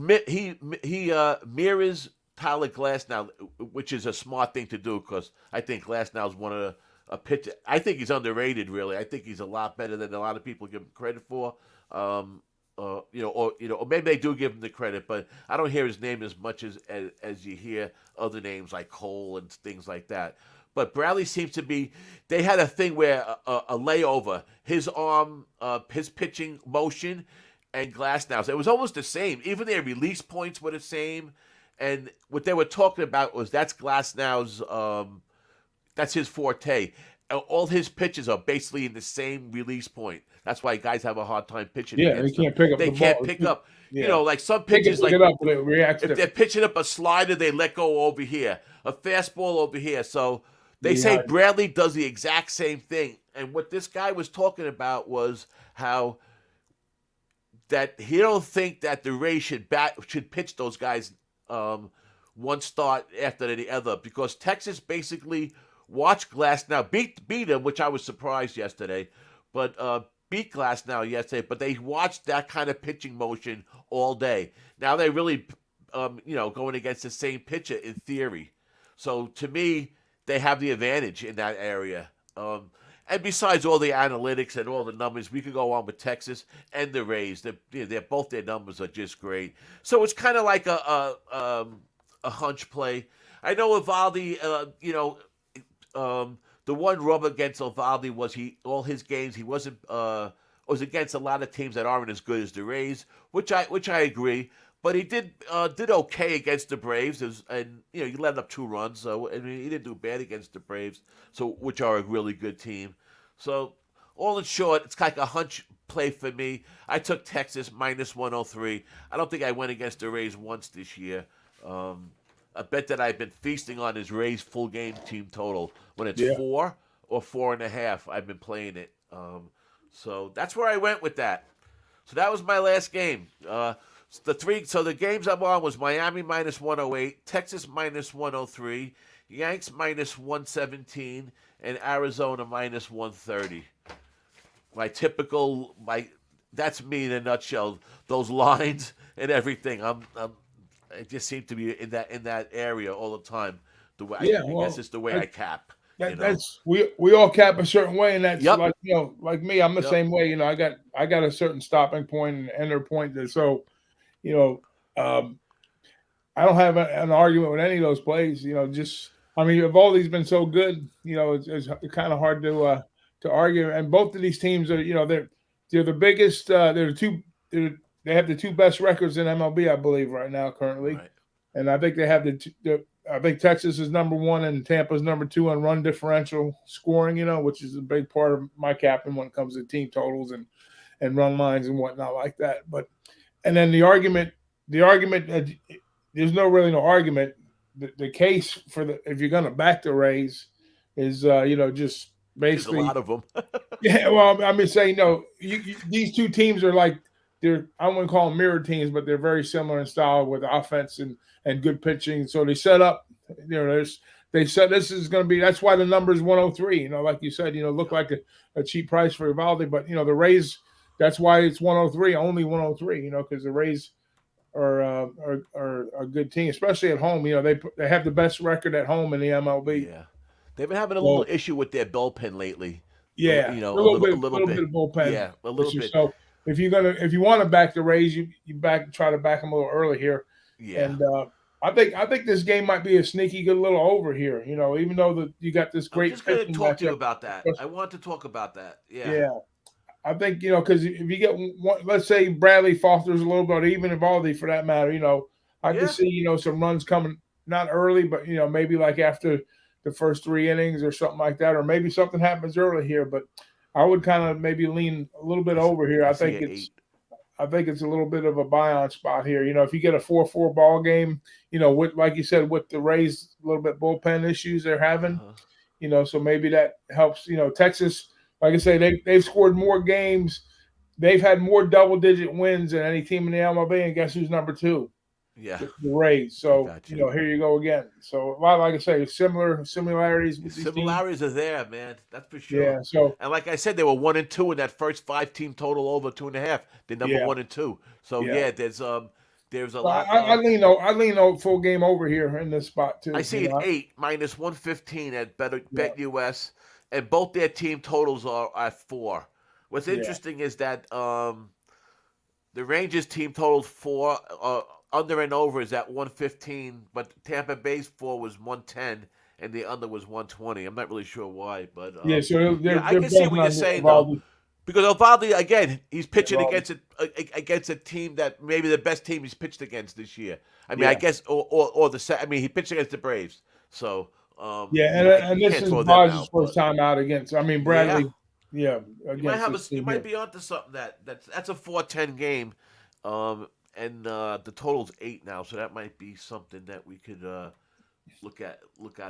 mirrors Tyler Glasnow, which is a smart thing to do, because I think Glasnow is one of a pitcher. I think he's underrated, really. I think he's a lot better than a lot of people give him credit for. Or maybe they do give him the credit, but I don't hear his name as much as you hear other names like Cole and things like that. But Bradley seems to be. They had a thing where a layover, his arm, his pitching motion, and Glasnow's. It was almost the same. Even their release points were the same. And what they were talking about was that's Glasnow's. That's his forte. All his pitches are basically in the same release point. That's why guys have a hard time pitching. Yeah, they can't pick up. They can't pick up. Yeah. Like some pitches, pick it up, but it reacts if they're pitching up a slider, they let go over here, a fastball over here. So they say Bradley does the exact same thing. And what this guy was talking about was how that he don't think that the Rays should pitch those guys one start after the other, because Texas basically watch Glass now beat him, which I was surprised yesterday, but beat Glass now yesterday. But they watched that kind of pitching motion all day. Now they really, going against the same pitcher in theory. So to me, they have the advantage in that area. And besides all the analytics and all the numbers, we could go on with Texas and the Rays. They're both their numbers are just great. So it's kind of like a hunch play. I know Evaldi, the one rub against Evaldi was all his games he wasn't was against a lot of teams that aren't as good as the Rays, which I agree. But he did okay against the Braves, and he let up 2 runs. So I mean, he didn't do bad against the Braves, so which are a really good team. So all in short, it's like a hunch play for me. I took Texas minus 103. I don't think I went against the Rays once this year. A bet that I've been feasting on is Rays full game team total. When it's 4 or 4.5, I've been playing it. So that's where I went with that. So that was my last game. The games I'm on was Miami minus 108, Texas minus 103, Yanks minus 117, and Arizona minus 130. That's me in a nutshell. Those lines and everything. I just seem to be in that area all the time. I guess it's the way I cap. That's we all cap a certain way, and that's Yep. like me. I'm the same way. I got a certain stopping point and enter point. So, I don't have an argument with any of those plays. Evaldi's been so good. It's kind of hard to argue. And both of these teams are, they're the biggest. They have the 2 best records in MLB, I believe, right now currently. Right. And I think they have I think Texas is number 1 and Tampa's number 2 on run differential scoring. Which is a big part of my capping when it comes to team totals and run lines and whatnot like that. And then the argument, there's really no argument. The case for if you're going to back the Rays is, just basically. There's a lot of them. Yeah, well, I mean, these 2 teams are like, I wouldn't call them mirror teams, but they're very similar in style with offense and good pitching. So they set up, they said this is going to be, that's why the number is 103. Like you said, look like a cheap price for Evaldi, but the Rays, that's why it's 103, only 103. Because the Rays are a good team, especially at home. They have the best record at home in the MLB. Yeah, they've been having a little issue with their bullpen lately. Yeah, a little bit of bullpen. Yeah, a little bit. So if you want to back the Rays, you try to back them a little early here. Yeah. And I think this game might be a sneaky good little over here. Even though you got this great. I'm just going to talk to you about that. I want to talk about that. Yeah. Yeah. I think because if you get one, let's say Bradley falters a little bit, even Evaldi for that matter, I can see some runs coming not early, but maybe like after the first 3 innings or something like that, or maybe something happens early here. But I would kind of maybe lean a little bit over here. I think it's a little bit of a buy-on spot here. If you get a 4-4 ball game, with like you said, with the Rays a little bit bullpen issues they're having, so maybe that helps. Texas. Like I say, they've scored more games. They've had more double-digit wins than any team in the MLB, and guess who's number 2? Yeah, the Rays. So here you go again. So a lot, like I say, similarities. The similarities are there, man. That's for sure. Yeah. So and like I said, they were 1 and 2 in that first 5-team total over 2.5. They're number 1 and 2. So there's a lot. I lean full game over here in this spot too. I see it 8 minus 115 at BetUS. And both their team totals are at 4. What's interesting is that the Rangers team totals 4. Under and over is at 115, but Tampa Bay's 4 was 110, and the under was 120. I'm not really sure why, but I can see what you're saying though, because Evaldi again, he's pitching against a team that maybe the best team he's pitched against this year. I mean, I guess he pitched against the Braves, so. And this is Bob's first time out against. I mean, Bradley. Yeah, you might be onto something that's a 4-10 game, and the total's 8 now, so that might be something that we could look at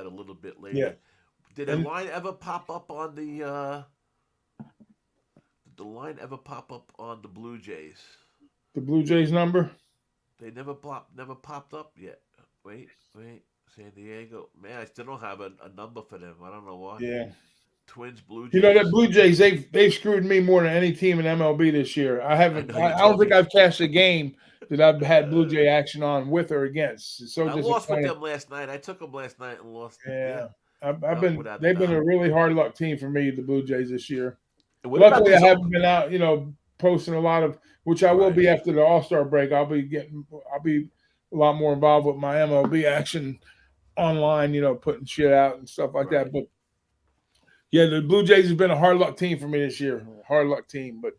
a little bit later. Yeah. Did a line ever pop up on the? The Blue Jays? The Blue Jays number? They never popped up yet. Wait. San Diego. Man, I still don't have a number for them. I don't know why. Yeah. Twins, Blue You know that Jays. Blue Jays, they've screwed me more than any team in MLB this year. I I haven't. know I, you I don't told think me. I've cashed a game that I've had Blue Jay action on with or against. It's so I lost with disappointing. them last night. I took them last night and lost. Yeah, Yeah, I've no, been. without a They've been doubt. a really hard luck team for me, the Blue Jays this year. And what about Luckily, I these haven't Oak? been out, posting a lot of, which I will Right, be after the All Star break. I'll be a lot more involved with my MLB action online, putting shit out and stuff like that. right. But yeah, the Blue Jays has been a hard luck team for me this year. Hard luck team. But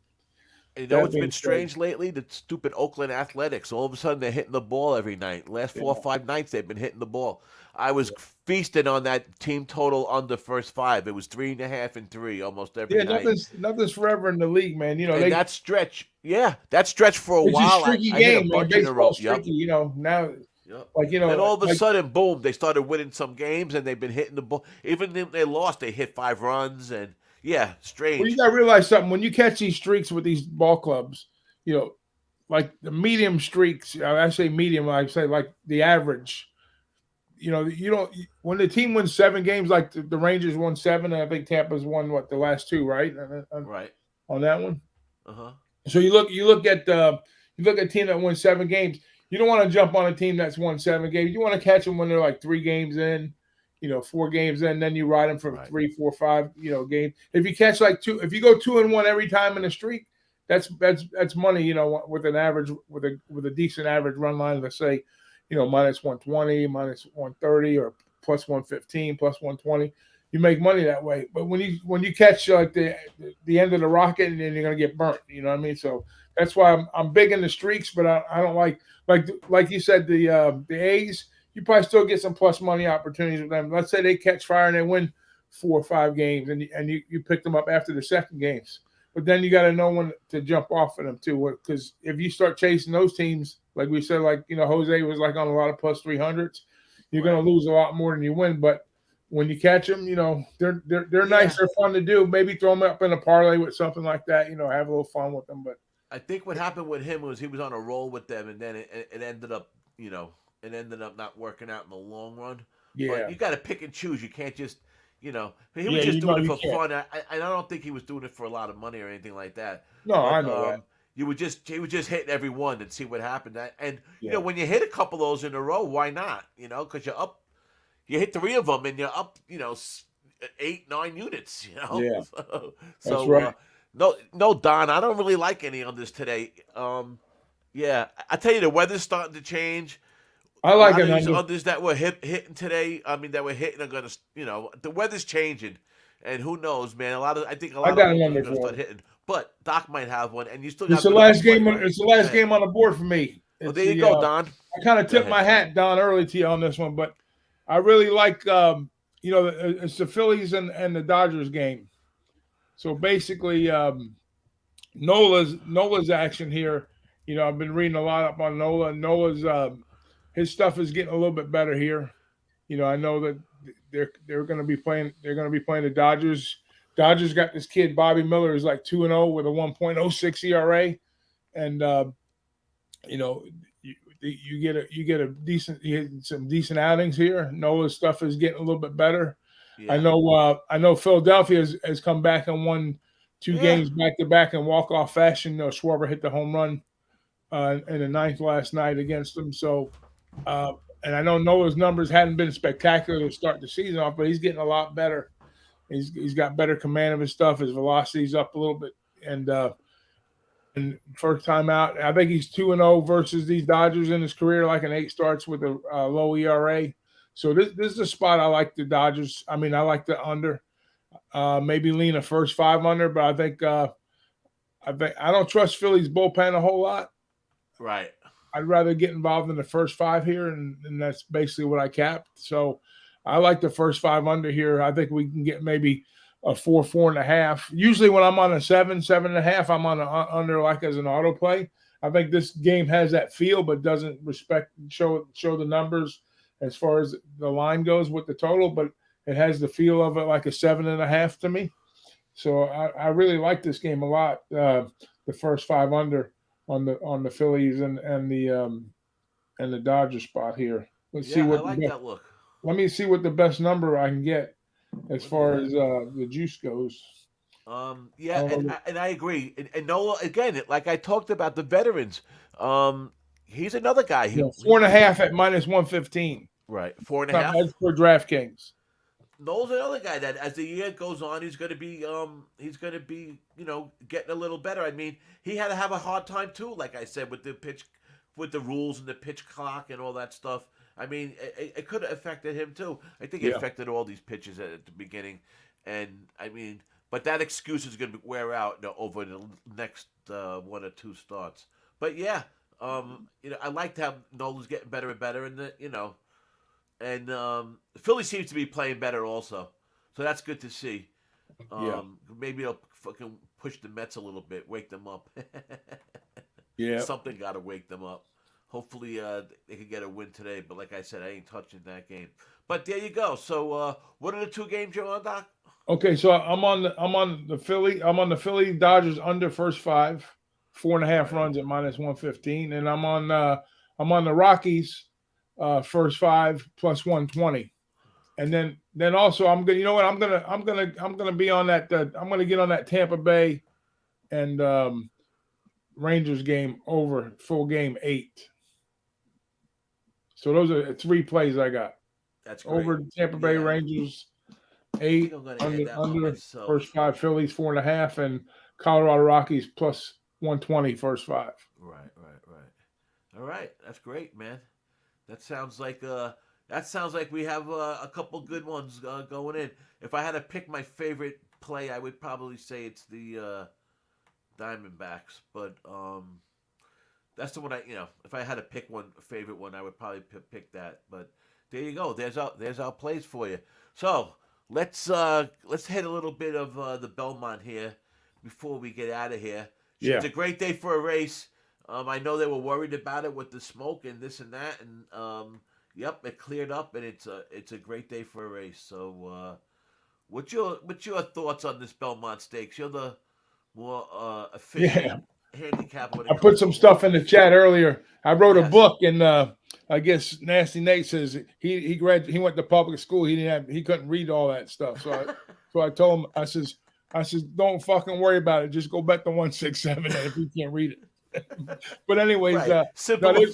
And you know that what's being been said, strange lately? The stupid Oakland Athletics. All of a sudden, they're hitting the ball every night. Last four or yeah, five nights, they've been hitting the ball. I was feasting on that team total on the first five. It was 3.5 and 3 almost every yeah, night. nothing's forever in the league, man. And that stretch, yeah, that stretch for a It's a while, streaky I hit a game, man. bunch in a row. Baseball's Yep, streaky, now, yep. like Then all of a like sudden, boom, they started winning some games, and they've been hitting the ball. Even if they lost, they hit 5 runs, and yeah, well, you strange. gotta realize something when you catch these streaks with these ball clubs, you know, like the medium streaks. I say medium, I say like the average. You don't when the team wins 7 games, like the Rangers won 7, and I think Tampa's won the last 2, right? Right. On that one. Uh huh. So you look at a team that won 7 games. You don't want to jump on a team that's won 7 games. You want to catch them when they're like 3 games in, 4 games in. Then you ride them for Right. 3, 4, 5, games. If you catch like 2, if you go 2-1 every time in a streak, that's money. With an average with a decent average run line, let's say, minus 120, minus 130, or plus 115, plus 120. You make money that way. But when you catch like the end of the rocket, and then you're gonna get burnt. You know what I mean? So that's why I'm big in the streaks, but I don't like you said the A's. You probably still get some plus money opportunities with them. Let's say they catch fire and they win 4 or 5 games, and you pick them up after the second games. But then you got to know when to jump off of them too, because if you start chasing those teams, like we said, like Jose was like on a lot of plus 300s, you're Right. going to lose a lot more than you win. But when you catch them, they're nice, Yeah. they're fun to do. Maybe throw them up in a parlay with something like that. Have a little fun with them. But I think what happened with him was he was on a roll with them, and then it ended up, it ended up not working out in the long run. But yeah, you got to pick and choose. You can't just, he yeah, was just doing it you for can't. fun. I don't think he was doing it for a lot of money or anything like that. No, I But know that. he would just hit every one and see what happened. And Yeah, when you hit a couple of those in a row, why not? Because you're up, you hit 3 of them, and you're up, 8, 9 units. yeah, So, that's so right. no, no, Don, I don't really like any on this today. Yeah, I tell you, the weather's starting to change. I A like lot it of these under. others that were hitting today, I mean, that were hitting are gonna, the weather's changing, and who knows, man? I think a I lot of got a openers are number gonna for start it. hitting. But Doc might have one, and you still It's got a the bit of a last play, game. right? It's the Go last ahead. game on the board for me. Oh, It's there you the go, Don. I kind of Go tipped ahead. my hat down early to you on this one, but I really like it's the Phillies and the Dodgers game. So basically, Nola's action here. I've been reading a lot up on Nola. Nola's his stuff is getting a little bit better here. I know that they're going to be playing. They're going to be playing the Dodgers. Dodgers got this kid Bobby Miller is like 2-0 with a 1.06 ERA, and you know you get some decent outings here. Nola's stuff is getting a little bit better. I Yeah, know Philadelphia has come back and won 2 games yeah, back to back in walk off fashion. Schwarber hit the home run in the ninth last night against them. So, uh, and I know Nola's numbers hadn't been spectacular to start the season off, but he's getting a lot better. He's got better command of his stuff. His velocity's up a little bit, and first time out, I think he's 2-0 versus these Dodgers in his career, like an 8 starts with a low ERA. So this is a spot I like the Dodgers. I mean, I like the under. Maybe lean a first 5 under, but I think I don't trust Philly's bullpen a whole lot. right. I'd rather get involved in the first 5 here, and that's basically what I capped. So I like the first 5 under here. I think we can get maybe a 4, 4.5. Usually when I'm on a 7, 7.5, I'm on a under like as an auto play. I think this game has that feel, but doesn't show the numbers as far as the line goes with the total, but it has the feel of it like a 7.5 to me. So I really like this game a lot. The first 5 under on the Phillies and the Dodger spot here. Let's see Yeah, I what like that look. let me see what the best number I can get as far as the juice goes. Yeah, and I agree. And Nola again, like I talked about the veterans. He's another guy Yeah, who four and a he half at minus 115. right 4.5. That's for DraftKings. Noel's another guy that, as the year goes on, he's gonna be, getting a little better. I mean, he had to have a hard time too, like I said, with the pitch, with the rules and the pitch clock and all that stuff. I mean, it could have affected him too. I think it Yeah. affected all these pitchers at the beginning, and I mean, but that excuse is gonna wear out, over the next one or two starts. But yeah, I liked how Nolan's getting better and better, and and Philly seems to be playing better also, so that's good to see. Yeah. Maybe it'll fucking push the Mets a little bit, wake them up. Yeah. Something got to wake them up. Hopefully, they can get a win today. But like I said, I ain't touching that game. But there you go. So, what are the two games you're on, Doc? Okay, so I'm on the Philly. I'm on the Philly Dodgers under first 5, 4.5 Right. runs at minus 115, and I'm on the Rockies first 5 plus 120. And then also I'm gonna, you know what, I'm gonna be on that I'm gonna get on that Tampa Bay and Rangers game over full game 8. So those are 3 plays I got. That's great. Over Tampa Bay Yeah. Rangers I 8, think I'm gonna add that one under myself. first 5 Phillies 4.5, and Colorado Rockies plus 120 first 5. Right. All right, that's great, man. That sounds like we have a couple good ones going in. If I had to pick my favorite play, I would probably say it's the Diamondbacks, but that's the one if I had to pick one favorite one, I would probably pick that. But there you go. There's our plays for you. So let's hit a little bit of the Belmont here before we get out of here. Yeah. It's a great day for a race. I know they were worried about it with the smoke and this and that, and yep, it cleared up, and it's a great day for a race. So, what's your thoughts on this Belmont Stakes? You're the more efficient handicap when it I comes put some to stuff in the chat earlier. I wrote a Yes. book, and I guess Nasty Nate says he went to public school. He couldn't read all that stuff. So I told him, I says don't fucking worry about it. Just go bet the 167 if you can't read it. But anyways, Right. Simple. no,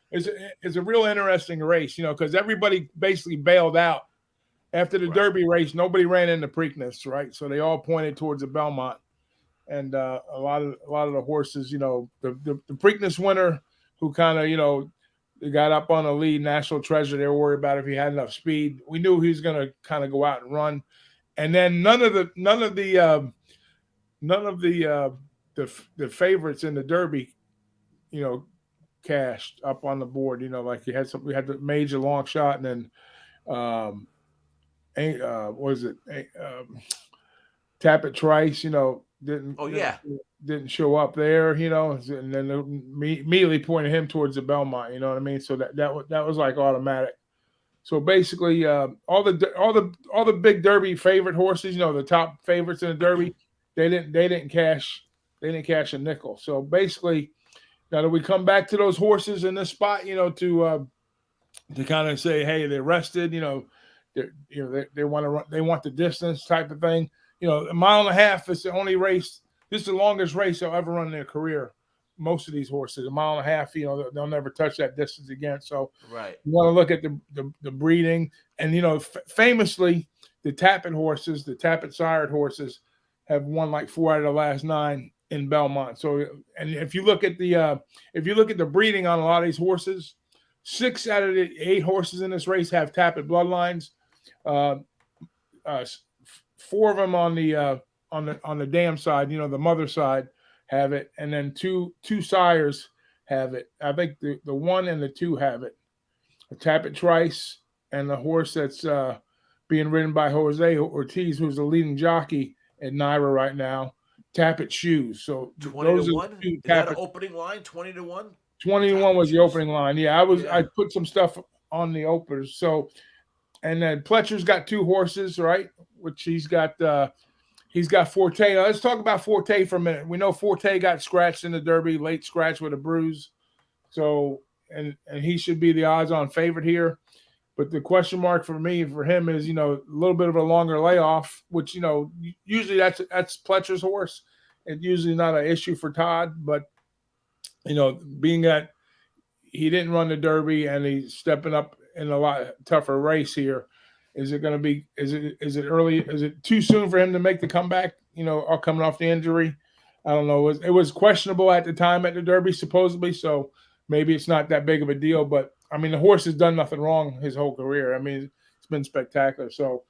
it's a real interesting race, because everybody basically bailed out after the Right. Derby race. Nobody ran into Preakness, right? So they all pointed towards the Belmont, and a lot of the horses, the Preakness winner, who kind of got up on the lead, National Treasure. They were worried about if he had enough speed. We knew he was going to kind of go out and run, and then none of the favorites in the Derby, cashed up on the board. Like we had the major long shot, and then what is it? Tap It Trice, didn't. Oh yeah. Didn't show up there, and then immediately pointed him towards the Belmont. You know what I mean? So that was like automatic. So basically, all the big Derby favorite horses, the top favorites in the Derby, they didn't cash a nickel. So basically, now that we come back to those horses in this spot, to kind of say, hey, they're rested, they want to run, they want the distance type of thing. A mile and a half is the only race. This is the longest race they'll ever run in their career. Most of these horses, a mile and a half, they'll never touch that distance again. So right. You want to look at the breeding, and famously, the Tappet horses, the Tappet sired horses, have won like 4 out of the last 9 in Belmont. So, and if you look at the breeding on a lot of these horses, 6 out of the 8 horses in this race have Tappet bloodlines. 4 of them on the dam side, the mother side, have it, and then two sires have it. I think the 1 and the 2 have it. A Tappet Trice and the horse that's being ridden by Jose Ortiz, who's the leading jockey at Naira right now, Tappet Shoes. So 20 to 1. Is that an opening line? 20 to 1. 20 to 1 was the opening line. Yeah, I put some stuff on the openers. So, and then Pletcher's got 2 horses, right? Which he's got Forte. Now, let's talk about Forte for a minute. We know Forte got scratched in the Derby, late scratch with a bruise. So, and he should be the odds-on favorite here. But the question mark for him is, a little bit of a longer layoff, which, usually that's Pletcher's horse. It's usually not an issue for Todd, but, being that he didn't run the Derby and he's stepping up in a lot tougher race here, is it going to be, is it early? Is it too soon for him to make the comeback, all coming off the injury? I don't know. It was questionable at the time at the Derby, supposedly. So maybe it's not that big of a deal, but I mean, the horse has done nothing wrong his whole career. I mean, it's been spectacular. So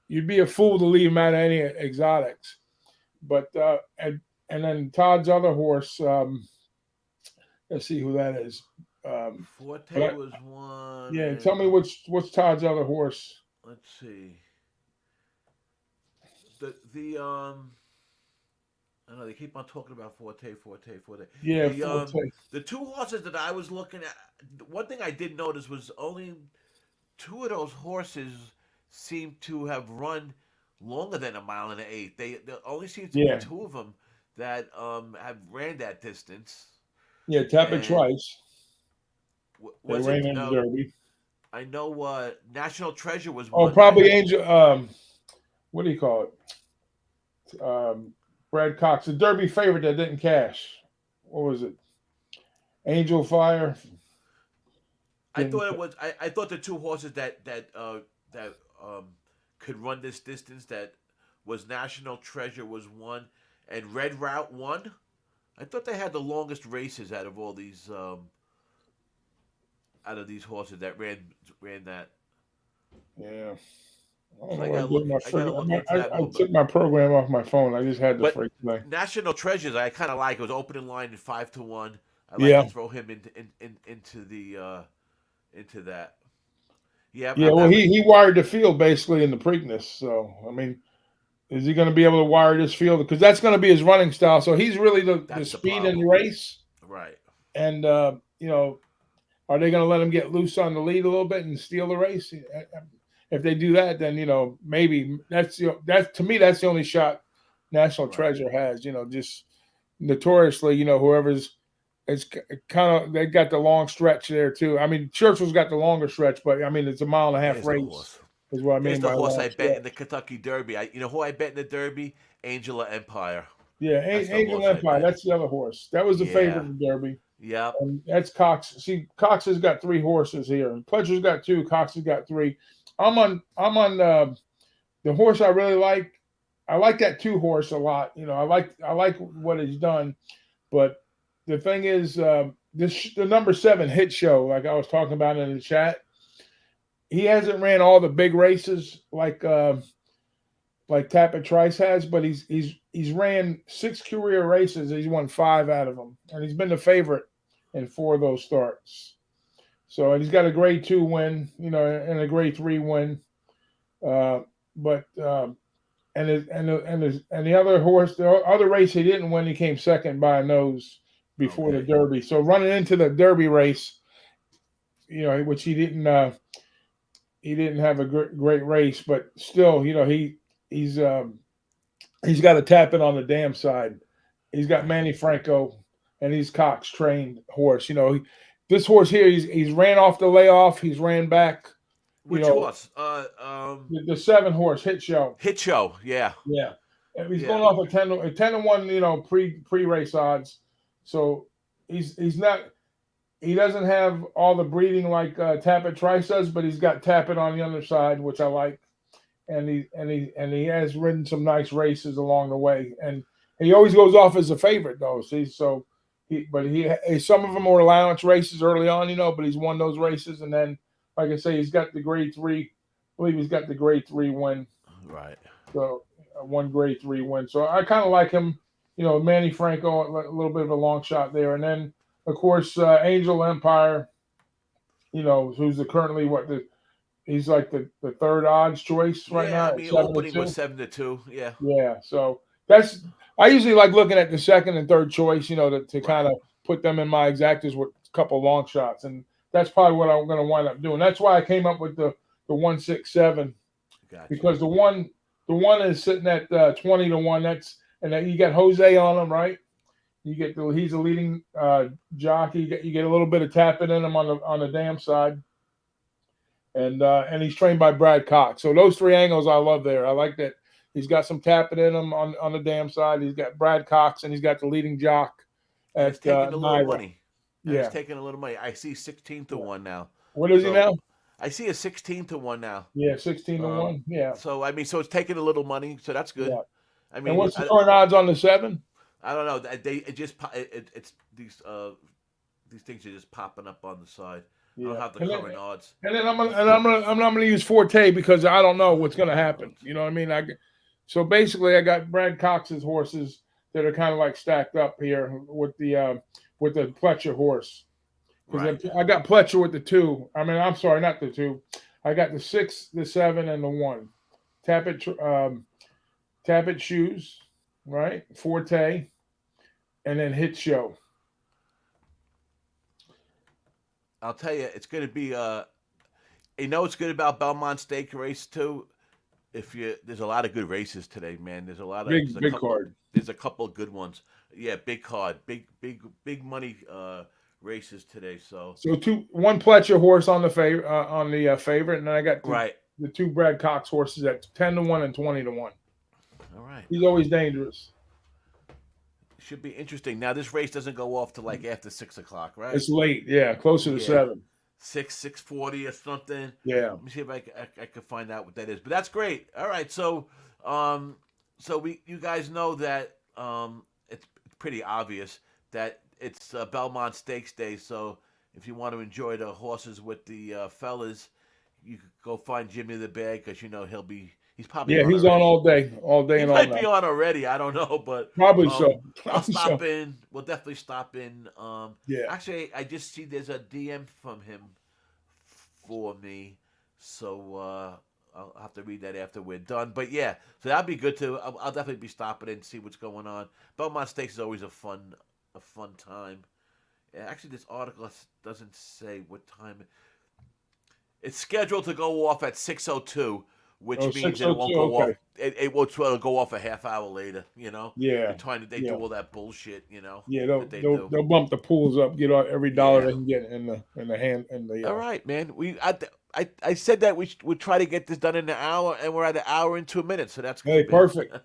you'd be a fool to leave him out of any exotics. But and then Todd's other horse, let's see who that is. Forte was one. Yeah, tell me what's Todd's other horse. Let's see. The I know they keep on talking about Forte. Yeah, Forte. The two horses that I was looking at, one thing I did notice was only two of those horses seem to have run longer than 1.125 miles. There only seems to be two of them that have ran that distance. Yeah, Tapper twice. Was they ran in the Derby. I know National Treasure was one. Oh, probably Angel. What do you call it? Brad Cox, the Derby favorite that didn't cash. What was it? Angel Fire. I thought it was. I thought the two horses that could run this distance, that was National Treasure was one, and Red Route one. I thought they had the longest races out of all these. Out of these horses that ran that. Yeah. I took my program off my phone. I just had the freak play. National Treasures, I kind of like. It was opening line at 5-1. I like to throw him into that. Yeah. Yeah. Well, he wired the field basically in the Preakness. So I mean, is he going to be able to wire this field? Because that's going to be his running style. So he's really the speed in the race, right? And are they going to let him get loose on the lead a little bit and steal the race? If they do that, then maybe that's to me that's the only shot National Treasure has. Just notoriously, whoever's it's kind of they got the long stretch there too. I mean, Churchill's got the longer stretch, but I mean it's 1.5 mile race. Is what I mean. There's the horse I bet in the Kentucky Derby. Who I bet in the Derby? Angela Empire. Yeah, Angela Empire. That's the other horse. That was the favorite in the Derby. Yeah. And that's Cox. See, Cox has got 3 horses here. And Pletcher's got 2. Cox has got 3. I'm on the horse I really like. I like that 2 horse a lot. I like what he's done. But the thing is, the number 7 Hit Show, like I was talking about in the chat, he hasn't ran all the big races like Tapper Trice has, but he's ran 6 career races. He's won 5 out of them, and he's been the favorite in 4 of those starts. So, and he's got a grade 2 win, and a grade 3 win. And the other horse, the other race he didn't win, he came second by a nose before the Derby. So running into the Derby race, which he didn't have a great race, but still, he's got a tap it on the dam side. He's got Manny Franco, and he's Cox trained horse. This horse here, he's ran off the layoff. He's ran back. Which horse? The 7 horse Hit Show. Hit Show, yeah. Yeah. And he's going off a 10-1, pre-race odds. So he's not. He doesn't have all the breeding like Tapper Trice does, but he's got Tapper on the other side, which I like. And he has ridden some nice races along the way, and he always goes off as a favorite though. See, so some of them were allowance races early on, but he's won those races, and then like I say, he's got the grade 3. I believe he's got the grade 3 win. Right. So 1 grade 3 win. So I kind of like him. Manny Franco, a little bit of a long shot there, and then of course Angel Empire. Who's currently he's like the 3rd odds choice right now. I mean, opening was 7-2. Yeah. Yeah. So I usually like looking at the 2nd and 3rd choice, to kind of put them in my exactas with a couple long shots. And that's probably what I'm going to wind up doing. That's why I came up with the 167. Gotcha. Because the one is sitting at 20-1. And then you got Jose on him, right? He's a leading jockey. You get a little bit of tapping in him on the dam side. and he's trained by Brad Cox. So those three angles I love there. I like that he's got some tapping in him on the dam side. He's got Brad Cox, and he's got the leading jock And it's at taking a little Naira. money. And it's Yeah. taking a little money. I see 16 to Yeah. 1 now. What is he So now? I see a 16 to 1 now. Yeah, 16 to 1. Yeah. So I mean, so it's taking a little money, so that's good. Yeah. I And mean, what's the current odds on the 7? I don't know. It's these things are just popping up on the side. I Yeah. don't have the And current odds. then I'm not gonna use Forte because I don't know what's gonna happen. You know what I mean? So basically I got Brad Cox's horses that are kind of like stacked up here with the Pletcher horse. Right. Because I got Pletcher with the 2. I mean, I'm sorry, not the 2. I got the 6, the 7, and the 1. Tap it shoes, right? Forte, and then Hit Show. I'll tell you, it's going to be. It's good about Belmont Stakes race too. There's a lot of good races today, man. There's a lot of Big card. There's a couple of good ones. Yeah, big card, big money races today. So one Pletcher horse on the favorite, and then I got the 2 Brad Cox horses at 10 to 1 and 20 to 1. All right. He's always dangerous. Should be interesting. Now this race doesn't go off till like after 6 o'clock, right? It's late, yeah, closer to 7. 6:40 or something. Yeah. Let me see if I can find out what that is. But that's great. All right, so you guys know that it's pretty obvious that it's Belmont Stakes Day. So if you want to enjoy the horses with the fellas, you could go find Jimmy the Bag because he's probably he's on all day he and all night. He might be on already. I don't know, but probably so. I'll stop in. We'll definitely stop in. Yeah. Actually, I just see there's a DM from him for me, so I'll have to read that after we're done. But yeah, so that'd be good too. I'll definitely be stopping in and see what's going on. Belmont Stakes is always a fun time. Actually, this article doesn't say what time. It's scheduled to go off at 6:02. Which means it won't go off. It will go off a half hour later. You know. Yeah. They do all that bullshit. You know. Yeah, they'll bump the pools up, get every dollar they can get in the hand in the. All right, man. I said that we would try to get this done in an hour, and we're at an hour and 2 minutes, so that's good. Hey, perfect.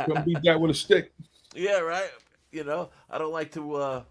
Couldn't beat that with a stick. Yeah, right. You know, I don't like to.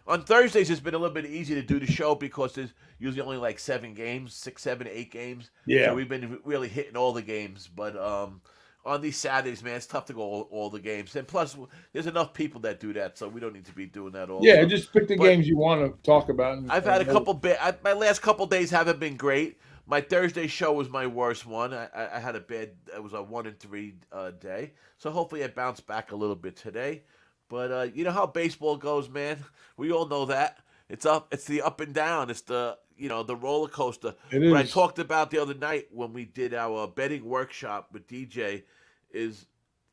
On Thursdays, it's been a little bit easy to do the show because there's usually only like 7 games, 6, 7, 8 games. Yeah. So we've been really hitting all the games. But on these Saturdays, man, it's tough to go all the games. And plus, there's enough people that do that, so we don't need to be doing that all. Yeah, just pick the games you want to talk about. I've had a couple my last couple days haven't been great. My Thursday show was my worst one. I had it was a 1 and 3 day. So hopefully I bounce back a little bit today. But you know how baseball goes, man. We all know that. It's the up and down. It's the roller coaster. It is. What I talked about the other night when we did our betting workshop with DJ is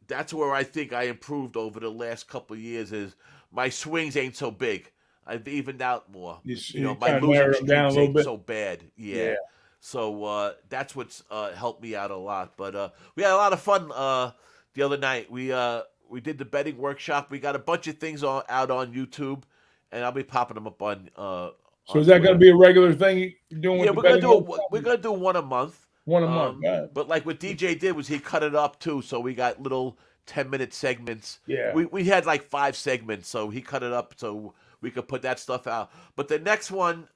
that's where I think I improved over the last couple of years. Is my swings ain't so big. I've evened out more. My losing streaks ain't so bad. Yeah. So that's what's helped me out a lot. But we had a lot of fun the other night. We did the betting workshop. We got a bunch of things out on YouTube, and I'll be popping them up on. So is that going to be a regular thing you're doing? Yeah, we're gonna do one a month. One a month. But like what DJ did was he cut it up too, so we got little 10-minute segments. Yeah. We had like 5 segments, so he cut it up so we could put that stuff out. But the next one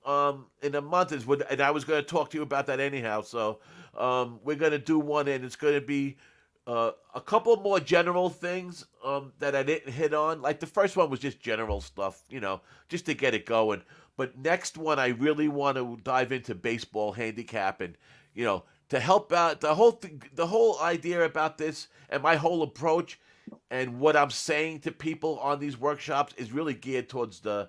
in a month and I was going to talk to you about that anyhow. So we're going to do one, and it's going to be. A couple more general things that I didn't hit on. Like the first one was just general stuff, just to get it going. But next one, I really want to dive into baseball handicapping, to help out the whole idea about this and my whole approach and what I'm saying to people on these workshops is really geared towards the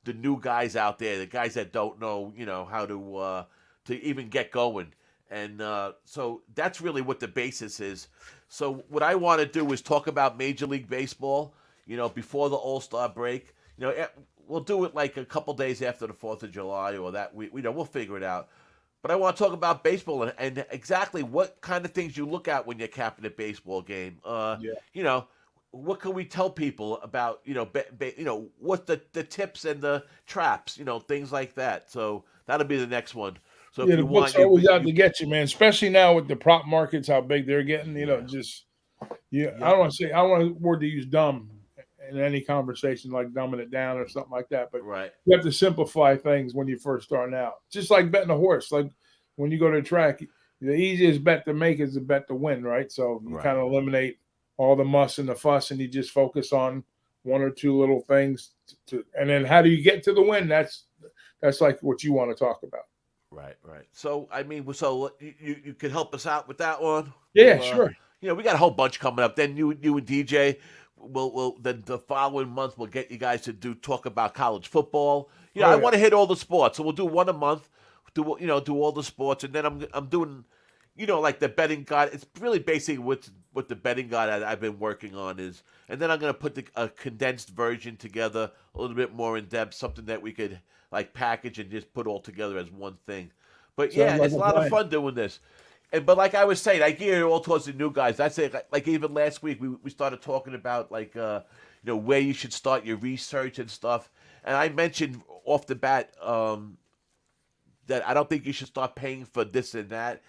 new guys out there, the guys that don't know, how to even get going. And so that's really what the basis is. So what I want to do is talk about Major League Baseball, before the All-Star break. We'll do it like a couple days after the 4th of July or that week. We'll figure it out. But I want to talk about baseball and exactly what kind of things you look at when you're capping a baseball game. What can we tell people about, what the tips and the traps, things like that. So that'll be the next one. So if Yeah, the you want, books are always out to get you, man. Especially now with the prop markets, how big they're getting. You know, just I don't want to say I don't want the word to use dumb in any conversation, like dumbing it down or something like that. But right. you have to simplify things when you're first starting out. Just like betting a horse, like when you go to the track, the easiest bet to make is the bet to win, right? So you kind of eliminate all the muss and the fuss, and you just focus on one or two little things. And then how do you get to the win? That's like what you want to talk about. Right. So I mean, so you could help us out with that one. Yeah, sure. We got a whole bunch coming up. Then you and DJ will then the following month we'll get you guys to talk about college football. I want to hit all the sports, so we'll do one a month. Do all the sports, and then I'm doing, like the betting guide. It's really basically what the betting guide I've been working on is, and then I'm gonna put a condensed version together, a little bit more in depth, something that we could like package and just put all together as one thing. But it's a lot of fun doing this. But like I was saying, I gear it all towards the new guys. I'd say like even last week we started talking about like where you should start your research and stuff. And I mentioned off the bat that I don't think you should start paying for this and that.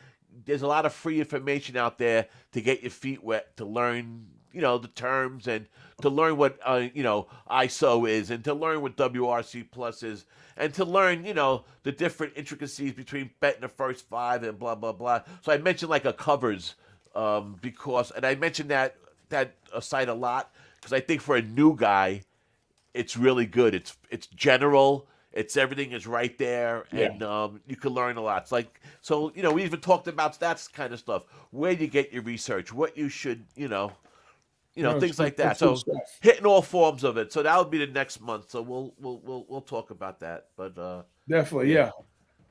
There's a lot of free information out there to get your feet wet, to learn the terms, and to learn what ISO is, and to learn what WRC plus is, and to learn the different intricacies between betting the first five and blah blah blah. So I mentioned like a covers because, and I mentioned that site a lot because I think for a new guy, it's really good. It's general. It's everything is right there, and you can learn a lot. It's like we even talked about that kind of stuff. Where you get your research, what you should things like that. So hitting all forms of it. So that would be the next month. So we'll talk about that. But definitely, yeah,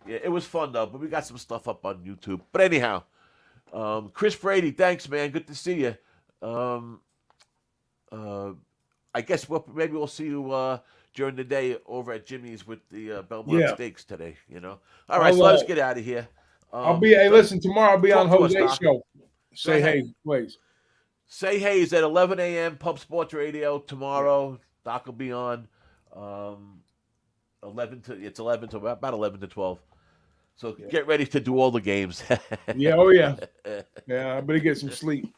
it was fun though. But we got some stuff up on YouTube. But anyhow, Chris Brady, thanks, man. Good to see you. I guess maybe we'll see you during the day over at Jimmy's with the Belmont Stakes today. All right, so let's get out of here. I'll be. Hey, listen, tomorrow I'll be on Jose's show. Say hey, please. Say hey is at 11 a.m. Pub Sports Radio tomorrow. Doc will be on 11 to about 11 to 12. So get ready to do all the games. Yeah, I better get some sleep.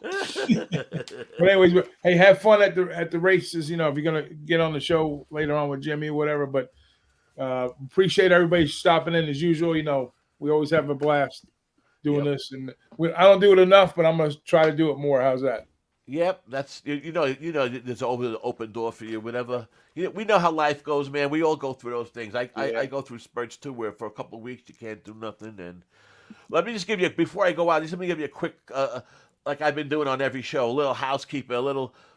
But anyways, hey, have fun at the races. If you're gonna get on the show later on with Jimmy or whatever. But appreciate everybody stopping in as usual. We always have a blast doing this, and I don't do it enough, but I'm gonna try to do it more. How's that? Yep, that's there's always an open door for you. Whenever we know how life goes, man. We all go through those things. I go through spurts too, where for a couple of weeks you can't do nothing. And let me just give you before I go out. Let me give you a quick. Like I've been doing on every show, a little housekeeping,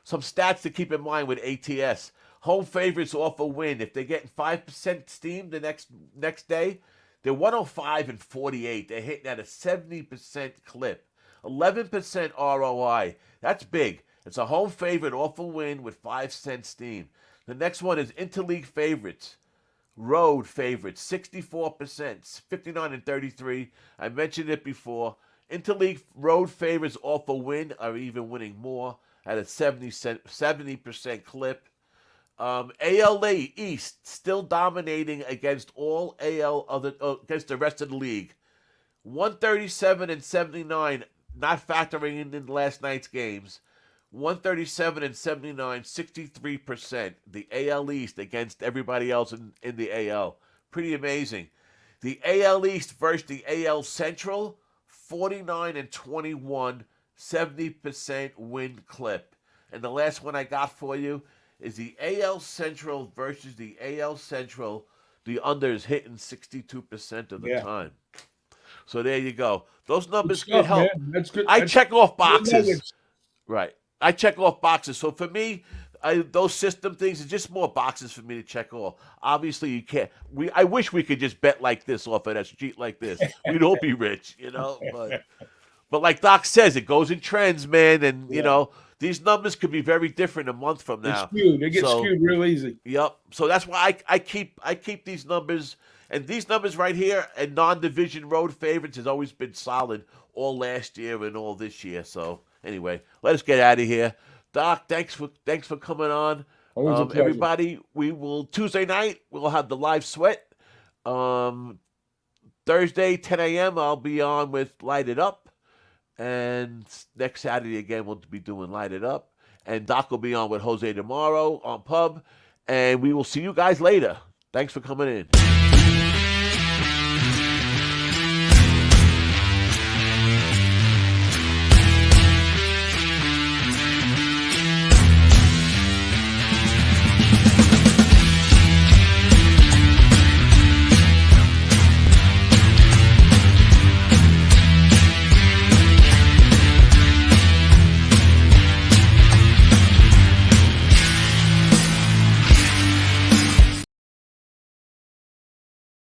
some stats to keep in mind with ATS. Home favorites off a win. If they're getting 5% steam the next day, they're 105-48. They're hitting at a 70% clip, 11% ROI. That's big. It's a home favorite off a win with 5 cent steam. The next one is interleague favorites. Road favorites, 64%, 59-33. I mentioned it before. Interleague road favorites off a win are even winning more at a 70% clip. ALA East still dominating against all against the rest of the league. 137-79, not factoring in last night's games. 137-79, 63%. The AL East against everybody else in the AL. Pretty amazing. The AL East versus the AL Central. 49-21, 70% win clip. And the last one I got for you is the AL Central versus the AL Central. The under is hitting 62% of the time. So there you go. Those numbers can help. Man. That's good. I check off boxes. Right. I check off boxes. So for me, those system things are just more boxes for me to check off. Obviously, you can't. I wish we could just bet like this off of that street like this. We'd all be rich, But like Doc says, it goes in trends, man. And these numbers could be very different a month from now. They get skewed real easy. Yep. So that's why I keep these numbers, and these numbers right here and non-division road favorites has always been solid all last year and all this year. So anyway, let us get out of here. Doc, thanks for coming on. Everybody, we will Tuesday night we'll have the live sweat. Doc Thursday, 10 a.m., I'll be on with Light It Up. And next Saturday, again, we'll be doing Light It Up. And Doc will be on with Jose tomorrow on Pub. And we will see you guys later. Thanks for coming in.